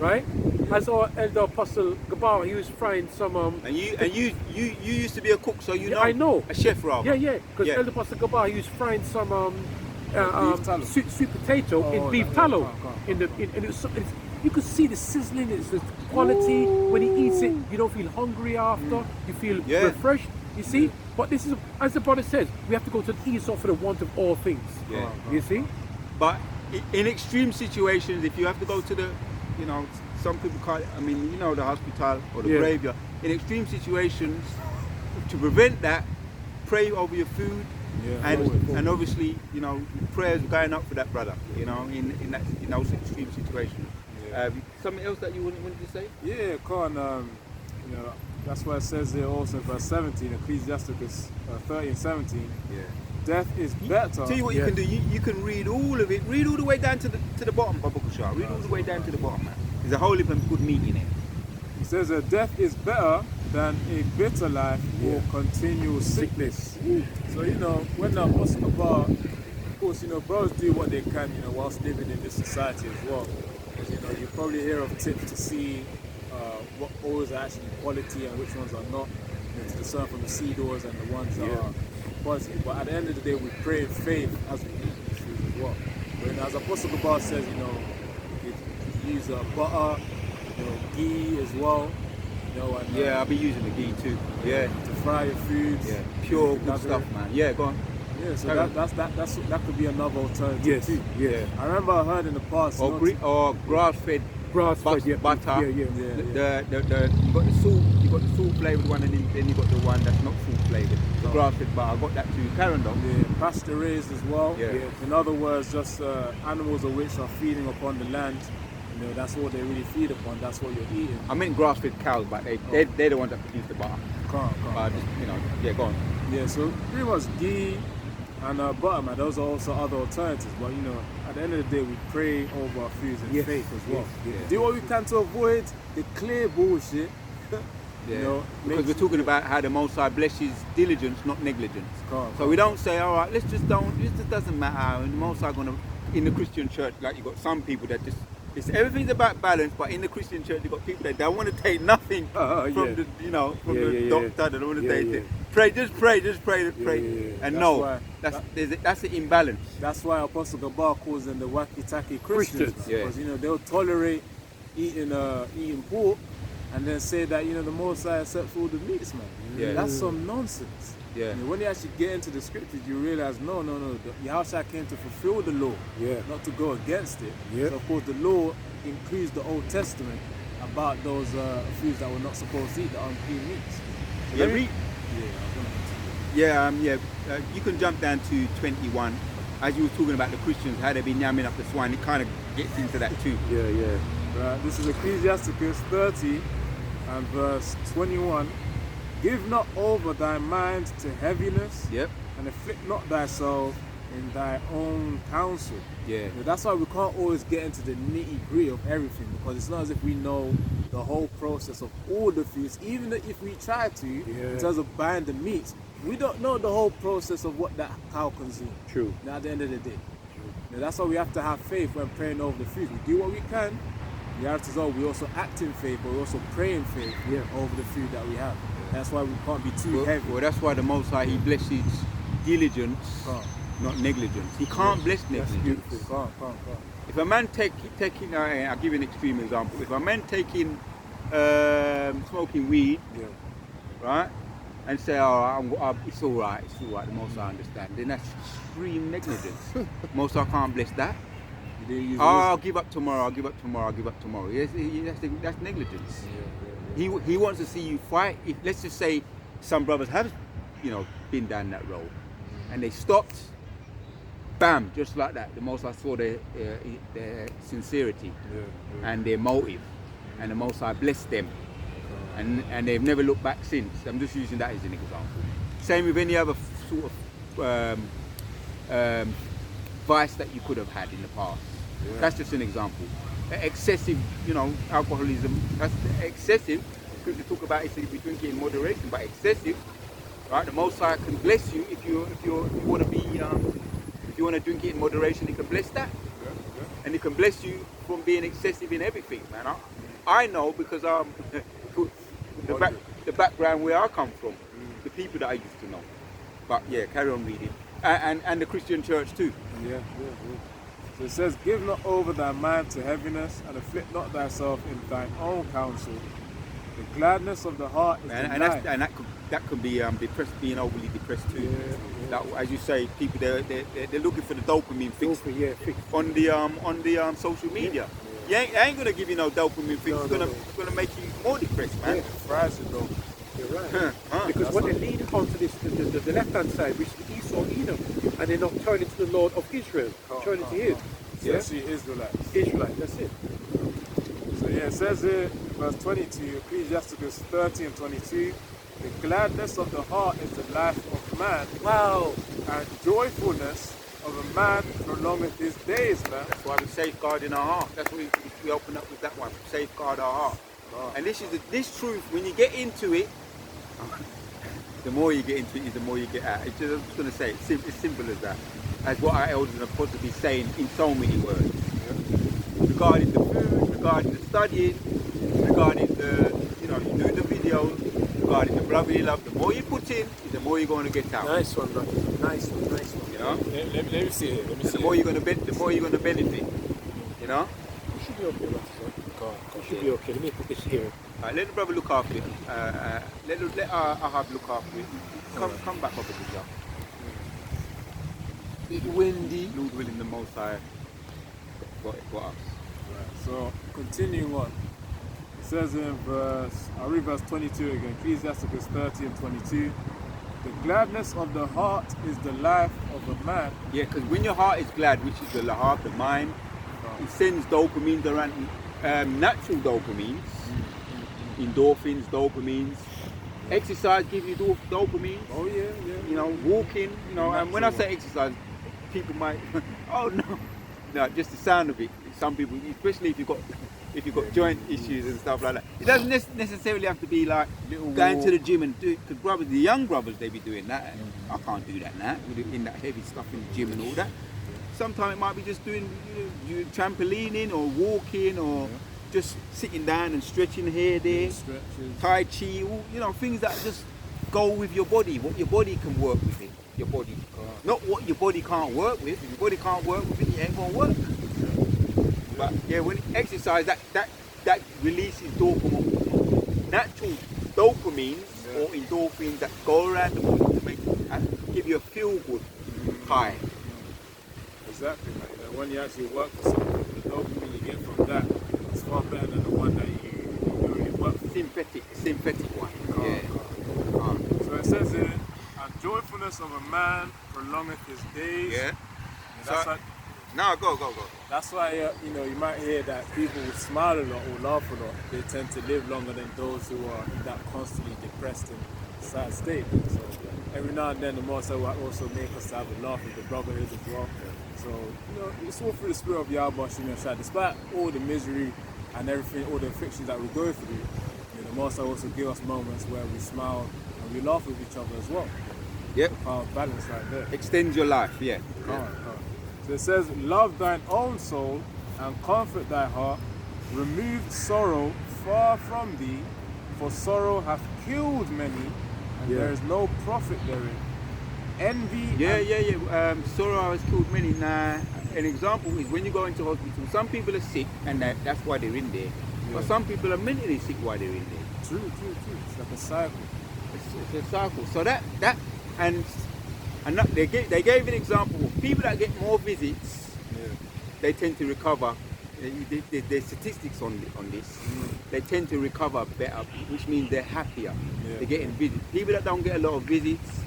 Right? As our elder apostle Gabar, he was frying some And you used to be a cook, so you know. I know. A chef rather. Yeah, because Elder Pastor Gabar, he was frying some tallow. sweet potato in beef tallow. And it was you could see the sizzling, it's the quality. When he eats it, you don't feel hungry after. You feel refreshed. You see? But this is, as the brother says, we have to go to the east for the want of all things. Yeah. You see? But in extreme situations, if you have to go to the, some people call it, the hospital or the graveyard. In extreme situations, to prevent that, pray over your food, and obviously, prayers going up for that brother, in those extreme situations. Something else that you wanted to say? Yeah, that's why it says here also in verse 17, Ecclesiasticus 30:17. Yeah. Death is better. Tell you what you can do. You can read all of it. Read all the way down to the bottom, Baba Kushar. Read all the way down to the bottom, man. There's a whole heap of good meat in it. It says that death is better than a bitter life or continual sickness. So, when the Apostle Gabar, of course, brothers do what they can, whilst living in this society as well. Because, you probably hear of tips to see what oils are actually quality and which ones are not, to discern from the seed oils and the ones that are quality. But at the end of the day, we pray in faith as we eat these foods as well. When, as Apostle Gabar says, you use butter, ghee as well. You know, and, Yeah, I'll be using the ghee too. Yeah. to fry your foods. Yeah. Pure good That's stuff, it. man. Yeah, go on. Yeah, so Carry that could be another alternative Yes, too. yeah. I remember I heard in the past. Or, or grass-fed Grass-fed, yeah. butter. Yeah. You got the salt flavoured one, and then you got the one that's not salt flavoured. The grass-fed butter. I got that too. Carry on, though. Yeah, pasture raised as well. Yeah. In other words, just animals of which are feeding upon the land. You know, that's what they really feed upon. That's what you're eating. I meant grass-fed cows, but they're the ones that produce the butter. Can't. But just, yeah, go on. Yeah, so pretty much ghee and butter, man, those are also other alternatives. But you know, at the end of the day, we pray over our foods in Yes, faith as well. yes, yeah. Do what we can to avoid the clear bullshit. Yeah. You know, Because we're talking about how the Most High blesses diligence, not negligence. Can't. So we don't say, all right, let's just don't. It just doesn't matter. And the Most High gonna in the Christian church, like you got some people that just. Everything's about balance, but in the Christian church, you got people that don't want to take nothing from the, from the doctor. They don't want to take it. Pray, just pray. And that's the imbalance. That's why Apostle Gabar calls them the wacky-tacky Christians. Christians, yeah. Because they'll tolerate eating pork and then say that the Most High accepts all the meats, man. Yeah. That's some nonsense. Yeah. When you actually get into the scriptures, you realize no. Yahushua came to fulfill the law, not to go against it. Yeah. So of course the law includes the Old Testament about those foods that we're not supposed to eat, the unclean meats. So You can jump down to 21. As you were talking about the Christians, how they've been yamming up the swine, it kind of gets into that too. Right, this is Ecclesiasticus 30 and verse 21. Give not over thy mind to heaviness, Yep. and afflict not thyself in thy own counsel. Yeah. That's why we can't always get into the nitty-gritty of everything, because it's not as if we know the whole process of all the foods. Even if we try to, in terms of buying the meats, we don't know the whole process of what that cow consumes. True. At the end of the day. That's why we have to have faith when praying over the food. We do what we can. The reality is, we also act in faith, but we also pray in faith over the food that we have. That's why we can't be too heavy. Well, that's why the Most High, He blesses diligence, not negligence. He can't bless negligence. Can't. If a man taking, I'll give you an extreme example. If a man taking smoking weed, right, and say, it's all right, the Most High understand, then that's extreme negligence. Most High can't bless that. I'll give up tomorrow. Yes, that's negligence. He wants to see you fight. If, let's just say some brothers have, been down that road, and they stopped. Bam, just like that. The Most High saw their sincerity and their motive, and the Most High blessed them, and they've never looked back since. I'm just using that as an example. Same with any other sort of vice that you could have had in the past. That's just an example. Excessive, alcoholism. That's excessive. Scripture talk about it, we drink it in moderation, but excessive, right? The Most High can bless you if you want to be, if you want to drink it in moderation. He can bless that, and He can bless you from being excessive in everything, man. I know because the background where I come from, the people that I used to know. But yeah, carry on reading, and the Christian church too. So it says, give not over thy mind to heaviness, and afflict not thyself in thine own counsel. The gladness of the heart is delight. That could be depressed, being overly depressed too. That, as you say, people they're looking for the dopamine fix on the social media. You ain't gonna give you no dopamine fix. It's gonna make you more depressed, man. Fries it though. You're right. Because when they lead onto this, the left-hand side, which is Esau, Edom, and they're not turning to the Lord of Israel, turning to Him. Especially Israelites. That's it. So it says here, verse 22, Ecclesiasticus 30 and 22, the gladness of the heart is the life of man. Wow. And joyfulness of a man prolongeth his days, man. That's why we safeguard in our heart. That's what we open up with that one. Safeguard our heart. And this truth, when you get into it, the more you get into it, the more you get out. It's just, I'm just going to say, it's simple as that. As what our elders are possibly saying in so many words. Regarding the food, regarding the studying, regarding the, you do the videos, regarding the brotherly love, the more you put in, the more you're going to get out. Nice one, brother. Nice one. Let me see it. The more you're going to benefit. should be okay, Matson. God, It should be okay. Let me put this here. Alright, let the brother look after it. Let Ahab look after it. Come back over to John. It's windy. Lord willing, the Most High got us. Right. So continuing on, it says in verse, I'll read verse 22 again, Ecclesiasticus 30 and 22. The gladness of the heart is the life of a man. Yeah, because when your heart is glad, which is the heart, the mind, it sends dopamines around, natural dopamines, endorphins, dopamines. Exercise gives you dopamines. Oh yeah. You know, walking. You know, and when I say exercise, people might, oh no, just the sound of it. Some people, especially if you've got joint issues and stuff like that, it doesn't necessarily have to be like going to the gym and do it. Because brothers, the young brothers, they be doing that. I can't do that now. In that heavy stuff in the gym and all that. Sometimes it might be just doing trampolining or walking or just sitting down and stretching here, there, Tai Chi, things that just go with your body, what your body can work with it. Your body, not what your body can't work with. If your body can't work with it, it ain't gonna work. But yeah, when exercise, that releases dopamine, natural dopamines or endorphins that go around the body to make and give you a feel-good high. Exactly, man. When you actually work for something, the dopamine you get from that is far better than the one that you really work for. Synthetic one. So it says here, and joyfulness of a man prolongeth his days. Yeah. That's why, no, go. That's why you might hear that people who smile a lot or laugh a lot, they tend to live longer than those who are in that constantly depressed and sad state. So every now and then the Most High will also make us have a laugh with the brotherhood as well. So it's all through the spirit of Yahweh Shai. Despite all the misery and everything, all the afflictions that we go through, the Most High also give us moments where we smile and we laugh with each other as well. Yep. Balance right there. Extend your life, yeah. So it says, love thine own soul and comfort thy heart. Remove sorrow far from thee, for sorrow hath killed many, and there is no profit therein. Envy. Sorrow has killed many. Now, an example is when you go into hospital, some people are sick, and that's why they're in there. But some people are mentally sick while they're in there. True. It's like a cycle. It's a cycle. So they gave an example of people that get more visits, they tend to recover. There's statistics on this. They tend to recover better, which means they're happier. They're getting visits. People that don't get a lot of visits,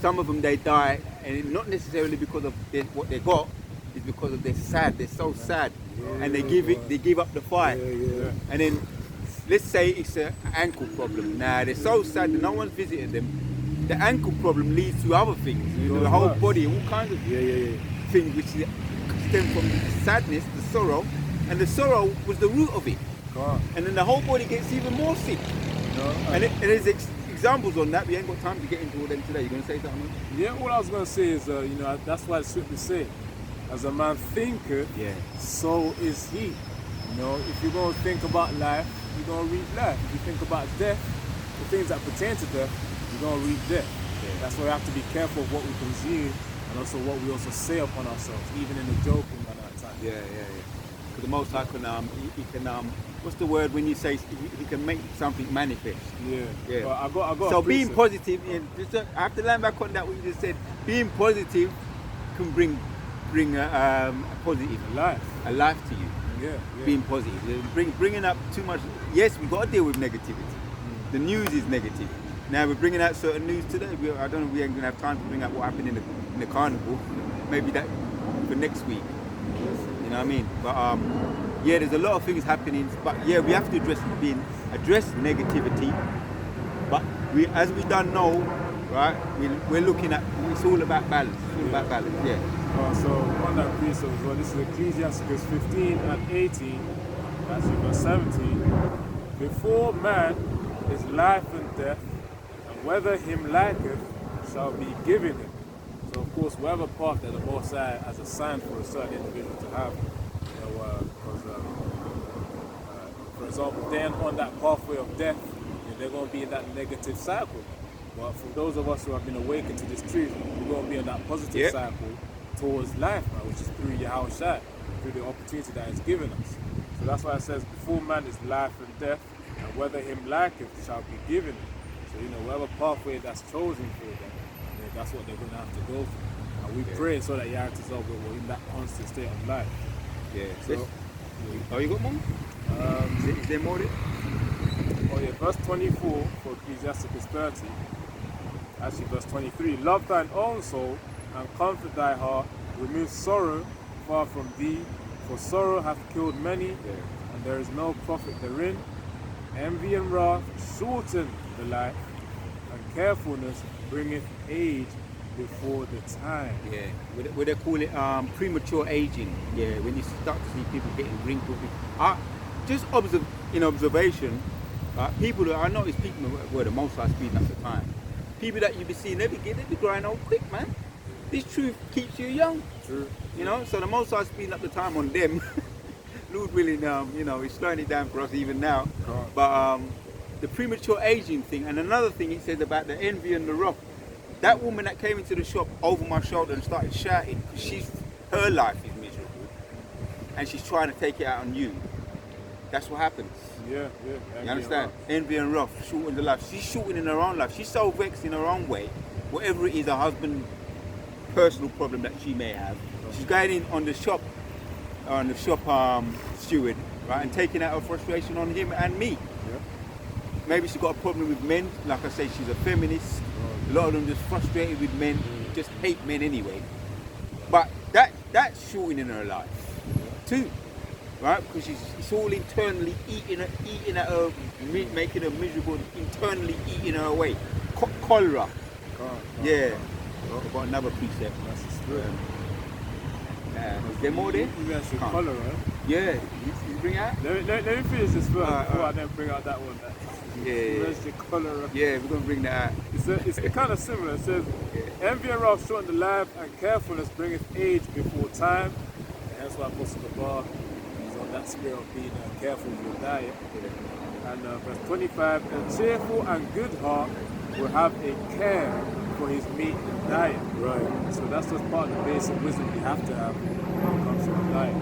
some of them they die, and not necessarily because of what they got, it's because of they're sad. They're so sad, and they give up the fight. And then let's say it's an ankle problem. Now they're so sad that no one's visiting them. The ankle problem leads to other things, the whole body, all kinds of things which stem from the sadness, the sorrow, and the sorrow was the root of it. And then the whole body gets even more sick. And there's examples on that. We ain't got time to get into all them today. You gonna say something? Yeah, all I was gonna say is, that's why the scriptures say, as a man thinketh, so is he. If you're gonna think about life, you're gonna read life. If you think about death, the things that pertain to death, you're going to read death. That's why we have to be careful of what we consume and also what we also say upon ourselves, even in the joking at that time. Because the Most High he can what's the word when you say he can make something manifest? But I got so being positive, I have to land back on that what you just said. Being positive can bring a positive a life to you. Being positive, bringing up too much. Yes, we got to deal with negativity. The news is negative. Now we're bringing out certain news today. I don't know if we ain't gonna have time to bring out what happened in the carnival. Maybe that for next week. You know what I mean? But there's a lot of things happening. But we have to address negativity. But as we don't know, right? We're looking at. It's all about balance. It's all about balance. So on that piece as well, this is Ecclesiasticus 15 and 18. That's in verse 17. Before man is life and death, whether him liketh shall be given him. So of course, whatever path that the Most High has assigned for a certain individual to have, for example, then on that pathway of death, they're going to be in that negative cycle. But for those of us who have been awakened to this truth, we're going to be in that positive cycle, towards life, man, which is through Yahushua, through the opportunity that He's given us. So that's why it says, before man is life and death, and whether him liketh shall be given him. So, whatever pathway that's chosen for them, that's what they're going to have to go through. And we pray so that Yahushua will in that constant state of life. Yeah. So, Oh, you got more? Is there more? Verse 24 for Ecclesiasticus 30. Actually, verse 23. Love thine own soul and comfort thy heart. Remove sorrow far from thee, for sorrow hath killed many, and there is no profit therein. Envy and wrath shorten the life, and carefulness bringeth age before the time. Yeah, what they call it premature aging. Yeah, when you start to see people getting wrinkled. Just observation, people that I notice people were the most are speeding up the time. People that you be seeing, they be growing old quick, man. This truth keeps you young. True. So the most are speeding up the time on them. Lord willing, he's slowing it down for us even now. But the premature aging thing, and another thing he says about the envy and the wrath. That woman that came into the shop over my shoulder and started shouting because her life is miserable and she's trying to take it out on you. That's what happens. Yeah. You understand? Envy and wrath, shorten the life. She's shortening her own life. She's so vexed in her own way. Whatever it is, her husband personal problem that she may have. She's going in on the shop steward, right, and taking out her frustration on him and me. Yeah. Maybe she's got a problem with men. Like I say, she's a feminist. A lot of them just frustrated with men, just hate men anyway. But that's shortening her life too, right? Because it's all internally eating at her, making her miserable, internally eating her away. Cholera. Yeah. I've got another precept. That's the spirit. Is there more there? You mentioned cholera. Yeah. You bring it out? Let me finish this first before I then bring out that one. Yeah. Cholera. Yeah, we're gonna bring that out. It's kind of similar. It says, envy and wrath shorten the life, and carefulness bringeth age before time. And that's why Apostle Bar is on that spirit of being careful with your diet. And verse 25, a cheerful and good heart will have a care for his meat and diet. Right. So that's just part of the basic wisdom you have to have when it comes to the diet.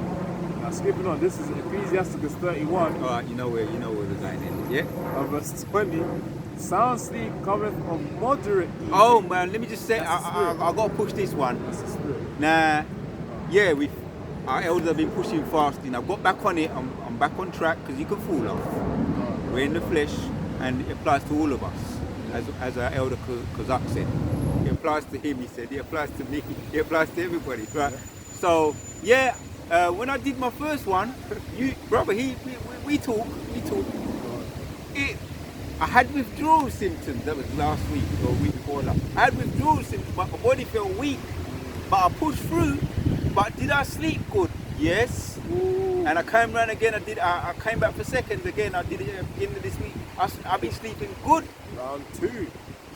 Now skipping on, this is Ecclesiasticus 31. Alright, you know where we're going in. Yeah. Verse 20. Sound sleep cometh from moderate eating. Oh man, let me just say, I got to push this one. That's the spirit. Nah, yeah, our elders have been pushing fasting. I've got back on it. I'm back on track because you can fall off. We're in the flesh, and it applies to all of us, as our elder Kazak said. It applies to him. He said it applies to me. It applies to everybody, right? So yeah, when I did my first one, we talked. I had withdrawal symptoms. That was last week or a week before that. I had withdrawal symptoms, but my body felt weak. But I pushed through. But did I sleep good? Yes. Ooh. And I came round again. I came back for seconds again. I did it at the end of this week. I've been sleeping good. Round 2.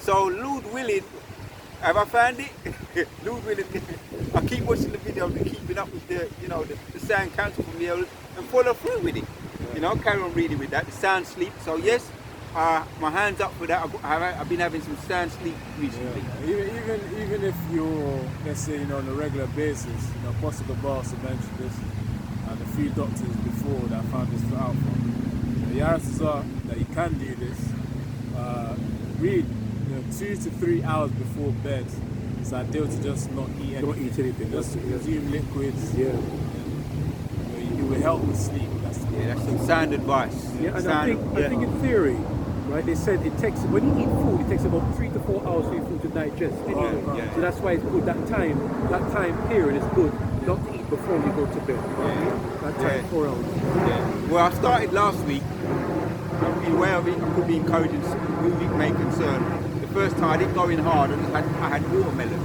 So Lord willing, have I found it? Lord willing, I keep watching the videos and keeping up with the sound council from the elders and follow through with it. Yeah. Carry on reading with that. The sound sleep. So yes. My hands up for that. I've been having some sound sleep recently. Yeah. Even if you're, let's say, on a regular basis, Apostle Gabar also mentioned this, and a few doctors before that found this out from. The answers are that you can do this. Read 2 to 3 hours before bed. It's ideal to just not eat anything. Don't eat anything. Just consume liquids. Yeah. It will help with sleep. That's some sound advice. Yeah, and I think in theory, right, they said it takes, when you eat food, it takes about 3 to 4 hours for your food to digest anyway. Yeah. So that's why it's good, that time period is good not to eat before you go to bed. That time, 4 hours. Yeah. Well, I started last week. In way of it, I could be encouraging moving may concern. The first time I didn't go in hard, I had watermelon.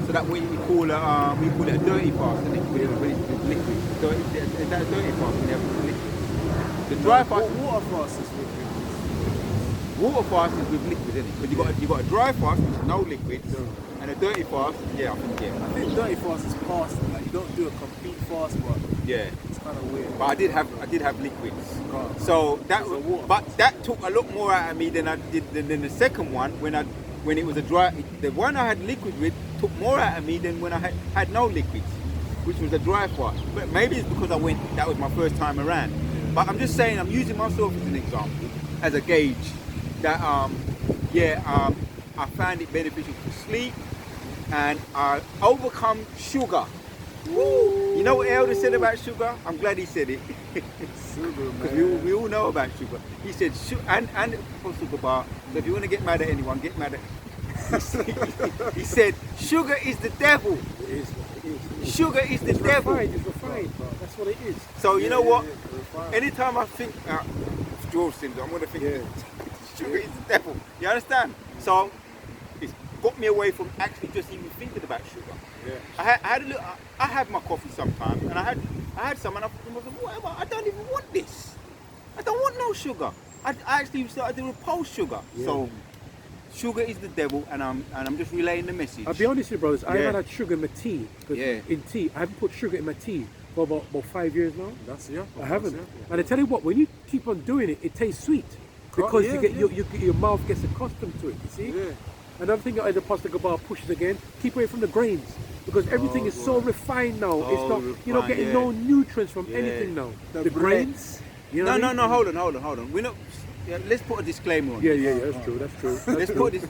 So that we call it a dirty fast, isn't it? When it's with liquid. Is that a dirty fast when you have liquid? The dry fast. Water fast is with liquids. Water fast is with liquid, isn't it? Because you got a dry fast, which is no liquids, and a dirty fast. I think dirty fast is fasting. Like you don't do a complete fast, but it's kind of weird. But I did have liquids. So that took a lot more out of me than I did than the second one when it was a dry. The one I had liquid with took more out of me than when I had no liquids, which was the dry part. But maybe it's because that was my first time around. But I'm just saying, I'm using myself as an example, as a gauge, that I found it beneficial to sleep, and I overcome sugar. Woo! You know what Elder said about sugar? I'm glad he said it. Sugar, Because man. we all know about sugar. He said, and Apostle Bar, so if you want to get mad at anyone, get mad at he said, sugar is the devil. It is what it is. Sugar is the It's devil. refined, it's refined. That's what it is. So you know what? Refined. Anytime I think George syndrome, I'm going to think sugar is the devil. You understand? So it's got me away from actually just even thinking about sugar. Yeah. I had a look. I have my coffee sometimes, and I had some, and I thought to myself, whatever. I don't even want this. I don't want no sugar. I actually started to repulse sugar. Yeah. So sugar is the devil, and I'm just relaying the message. I'll be honest with you, brothers. I Yeah. haven't had sugar in my tea. 'Cause Yeah. in tea, I haven't put sugar in my tea for about 5 years now. That's yeah. I haven't. That's, And I tell you what, when you keep on doing it, it tastes sweet because yeah, your mouth gets accustomed to it. You see. yeah. Another thing that the Apostle Gabar pushes again: keep away from the grains because everything is so refined now. So It's not you're not refined, getting yeah. no nutrients from Yeah. anything now. The grains. You know No, what I mean? hold on. We're not. Yeah, let's put a disclaimer on. Yeah, this. that's true. That's true. Let's put this.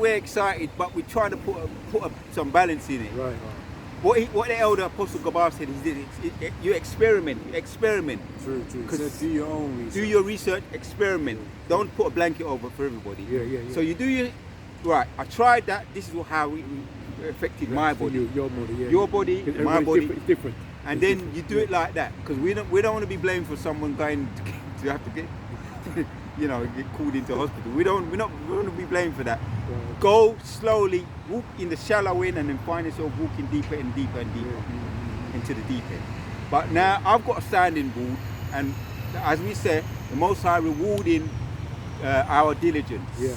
We're excited, but we're trying to put some balance in it. Right. What the elder Apostle Gabar said is you experiment. True. It 'Cause said do your own research. Do your research, experiment. Don't put a blanket over for everybody. Yeah. So you do your right. I tried that. This is how it affected my For body. you, your body, yeah. Your body, Because my everybody's body. It's different. And then you do it like that because we don't want to be blamed for someone going to have to get get called into hospital. We don't want to be blamed for that. Right. Go slowly, walk in the shallow end, and then find yourself walking deeper and deeper and deeper into the deep end. But now I've got a sounding board, and as we said, the Most High rewarding our diligence. Yeah.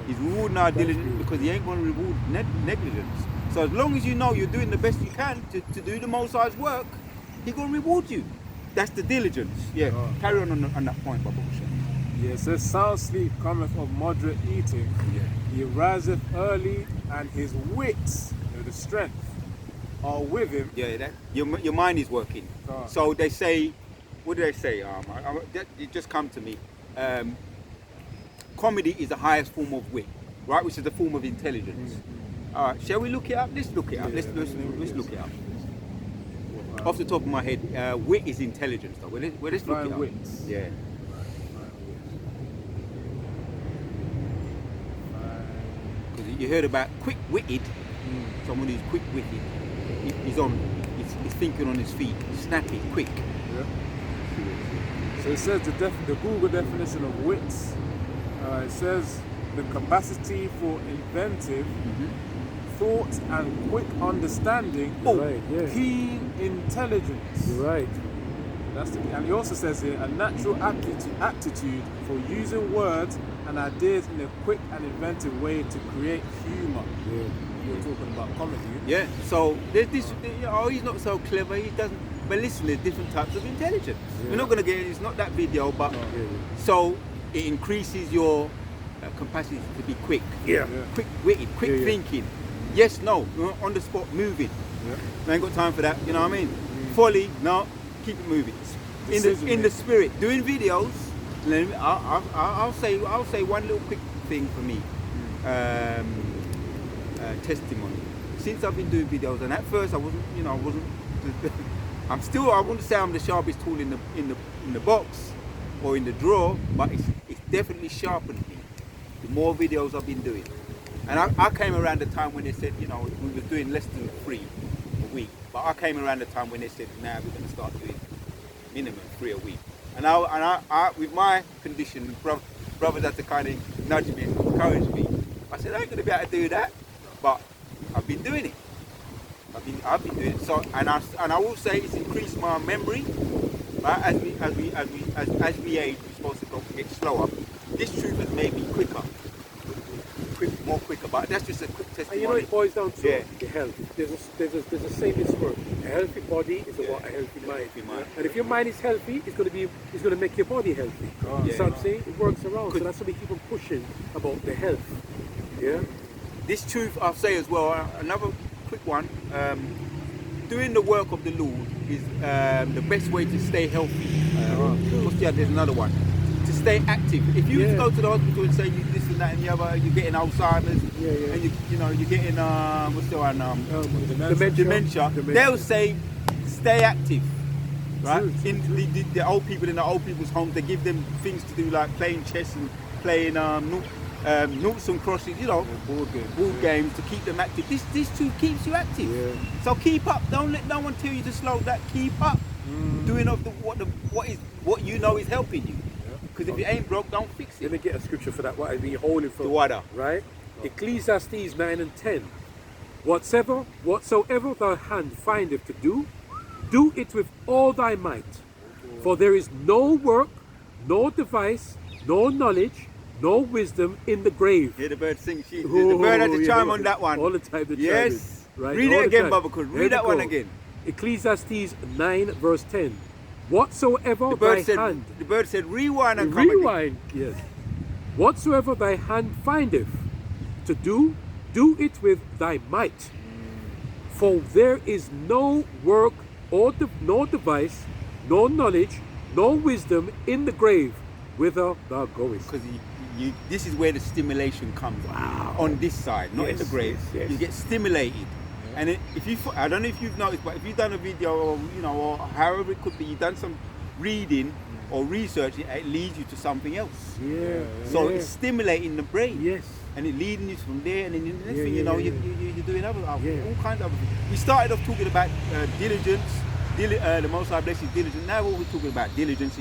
He's rewarding our diligence good. because he ain't going to reward negligence. So as long as you know you're doing the best you can to do the Most High's work, He's going to reward you. That's the diligence. Yeah, carry on that point, Baba Hussein. Yeah, it says sound sleep cometh of moderate eating. Yeah. He riseth early, and his wits, the strength, are with him. Yeah, that your mind is working. Ah. So they say, what do they say? It just come to me. Comedy is the highest form of wit, right? Which is a form of intelligence. Shall we look it up? Let's look it up. Let's look it up. Off the top of my head, wit is intelligence, though. Let's look it up. Wits. Yeah. Because you heard about quick-witted. Someone who's quick-witted. He's thinking on his feet, snappy, quick. Yeah. So it says the Google definition of wits. It says the capacity for inventive thought and quick understanding, Right, yeah. keen intelligence. Right. And he also says here a natural aptitude for using words and ideas in a quick and inventive way to create humour. Yeah. You're talking about comedy. Yeah. So there's this. Oh, he's not so clever. He doesn't. But listen, there's different types of intelligence. We're not going to get it. It's not that video, but so it increases your capacity to be quick. Yeah. Quick-witted, quick thinking. Yes, no, on the spot, moving. I ain't got time for that. You know what I mean? Folly, no, keep it moving. In the spirit, doing videos. I'll say one little quick thing for me. Testimony. Since I've been doing videos, and at first I wasn't. I'm still. I wouldn't say I'm the sharpest tool in the box or in the drawer, but it's definitely sharpened me. The more videos I've been doing. And I came around the time when they said, we was doing less than 3 a week. But I came around the time when they said, now we're going to start doing minimum 3 a week. And I with my condition, brothers had to kind of nudge me and encourage me. I said, I ain't going to be able to do that. But I've been doing it. I've been doing it. So, and I will say it's increased my memory. Right? As we age, we're supposed to get slower. This truth has made me quicker. More quicker, but that's just a quick testimony. And it boils down to Yeah. the health. There's a saying in this world: a healthy body is about a healthy mind. mind. And if your mind is healthy, it's going to make your body healthy. You see what I'm saying? It works around. So that's why we keep on pushing about the health. Yeah. this truth I'll say as well, another quick one, doing the work of the Lord is the best way to stay healthy. There's another one. To stay active. If you go to the hospital and say you this and that and the other, you're getting Alzheimer's, and you're getting what's the one, dementia. They'll say stay active, right? In the old people in the old people's homes, they give them things to do like playing chess and playing noughts and crosses, board games to keep them active. This too keeps you active. Yeah. So keep up. Don't let no one tell you to slow that. Keep up. Doing what you know is helping you. Because if it ain't broke, don't fix it. Let me get a scripture for that. What I be holding for the water, right? Ecclesiastes 9 and 10. Whatsoever thy hand findeth to do, do it with all thy might. For there is no work, no device, no knowledge, no wisdom in the grave. Hear the bird sing. The bird had to chime on that one. All the time. Yes. Right? Read it again, Baba. Read that one again. Ecclesiastes 9 verse 10. Whatsoever thy hand... The bird said, rewind and come again. Yes. Whatsoever thy hand findeth to do, do it with thy might. For there is no work, or no device, no knowledge, no wisdom in the grave, whither thou goest. Because this is where the stimulation comes. Wow. On this side, not in the grave. Yes. You get stimulated. And I don't know if you've noticed, but if you've done a video or or however it could be, you've done some reading or research, it leads you to something else. So it's stimulating the brain. Yes. And it leading you from there, and then the next thing you're doing all kinds of other things. We started off talking about diligence, the Most High blesses diligence. Now what we're talking about, diligence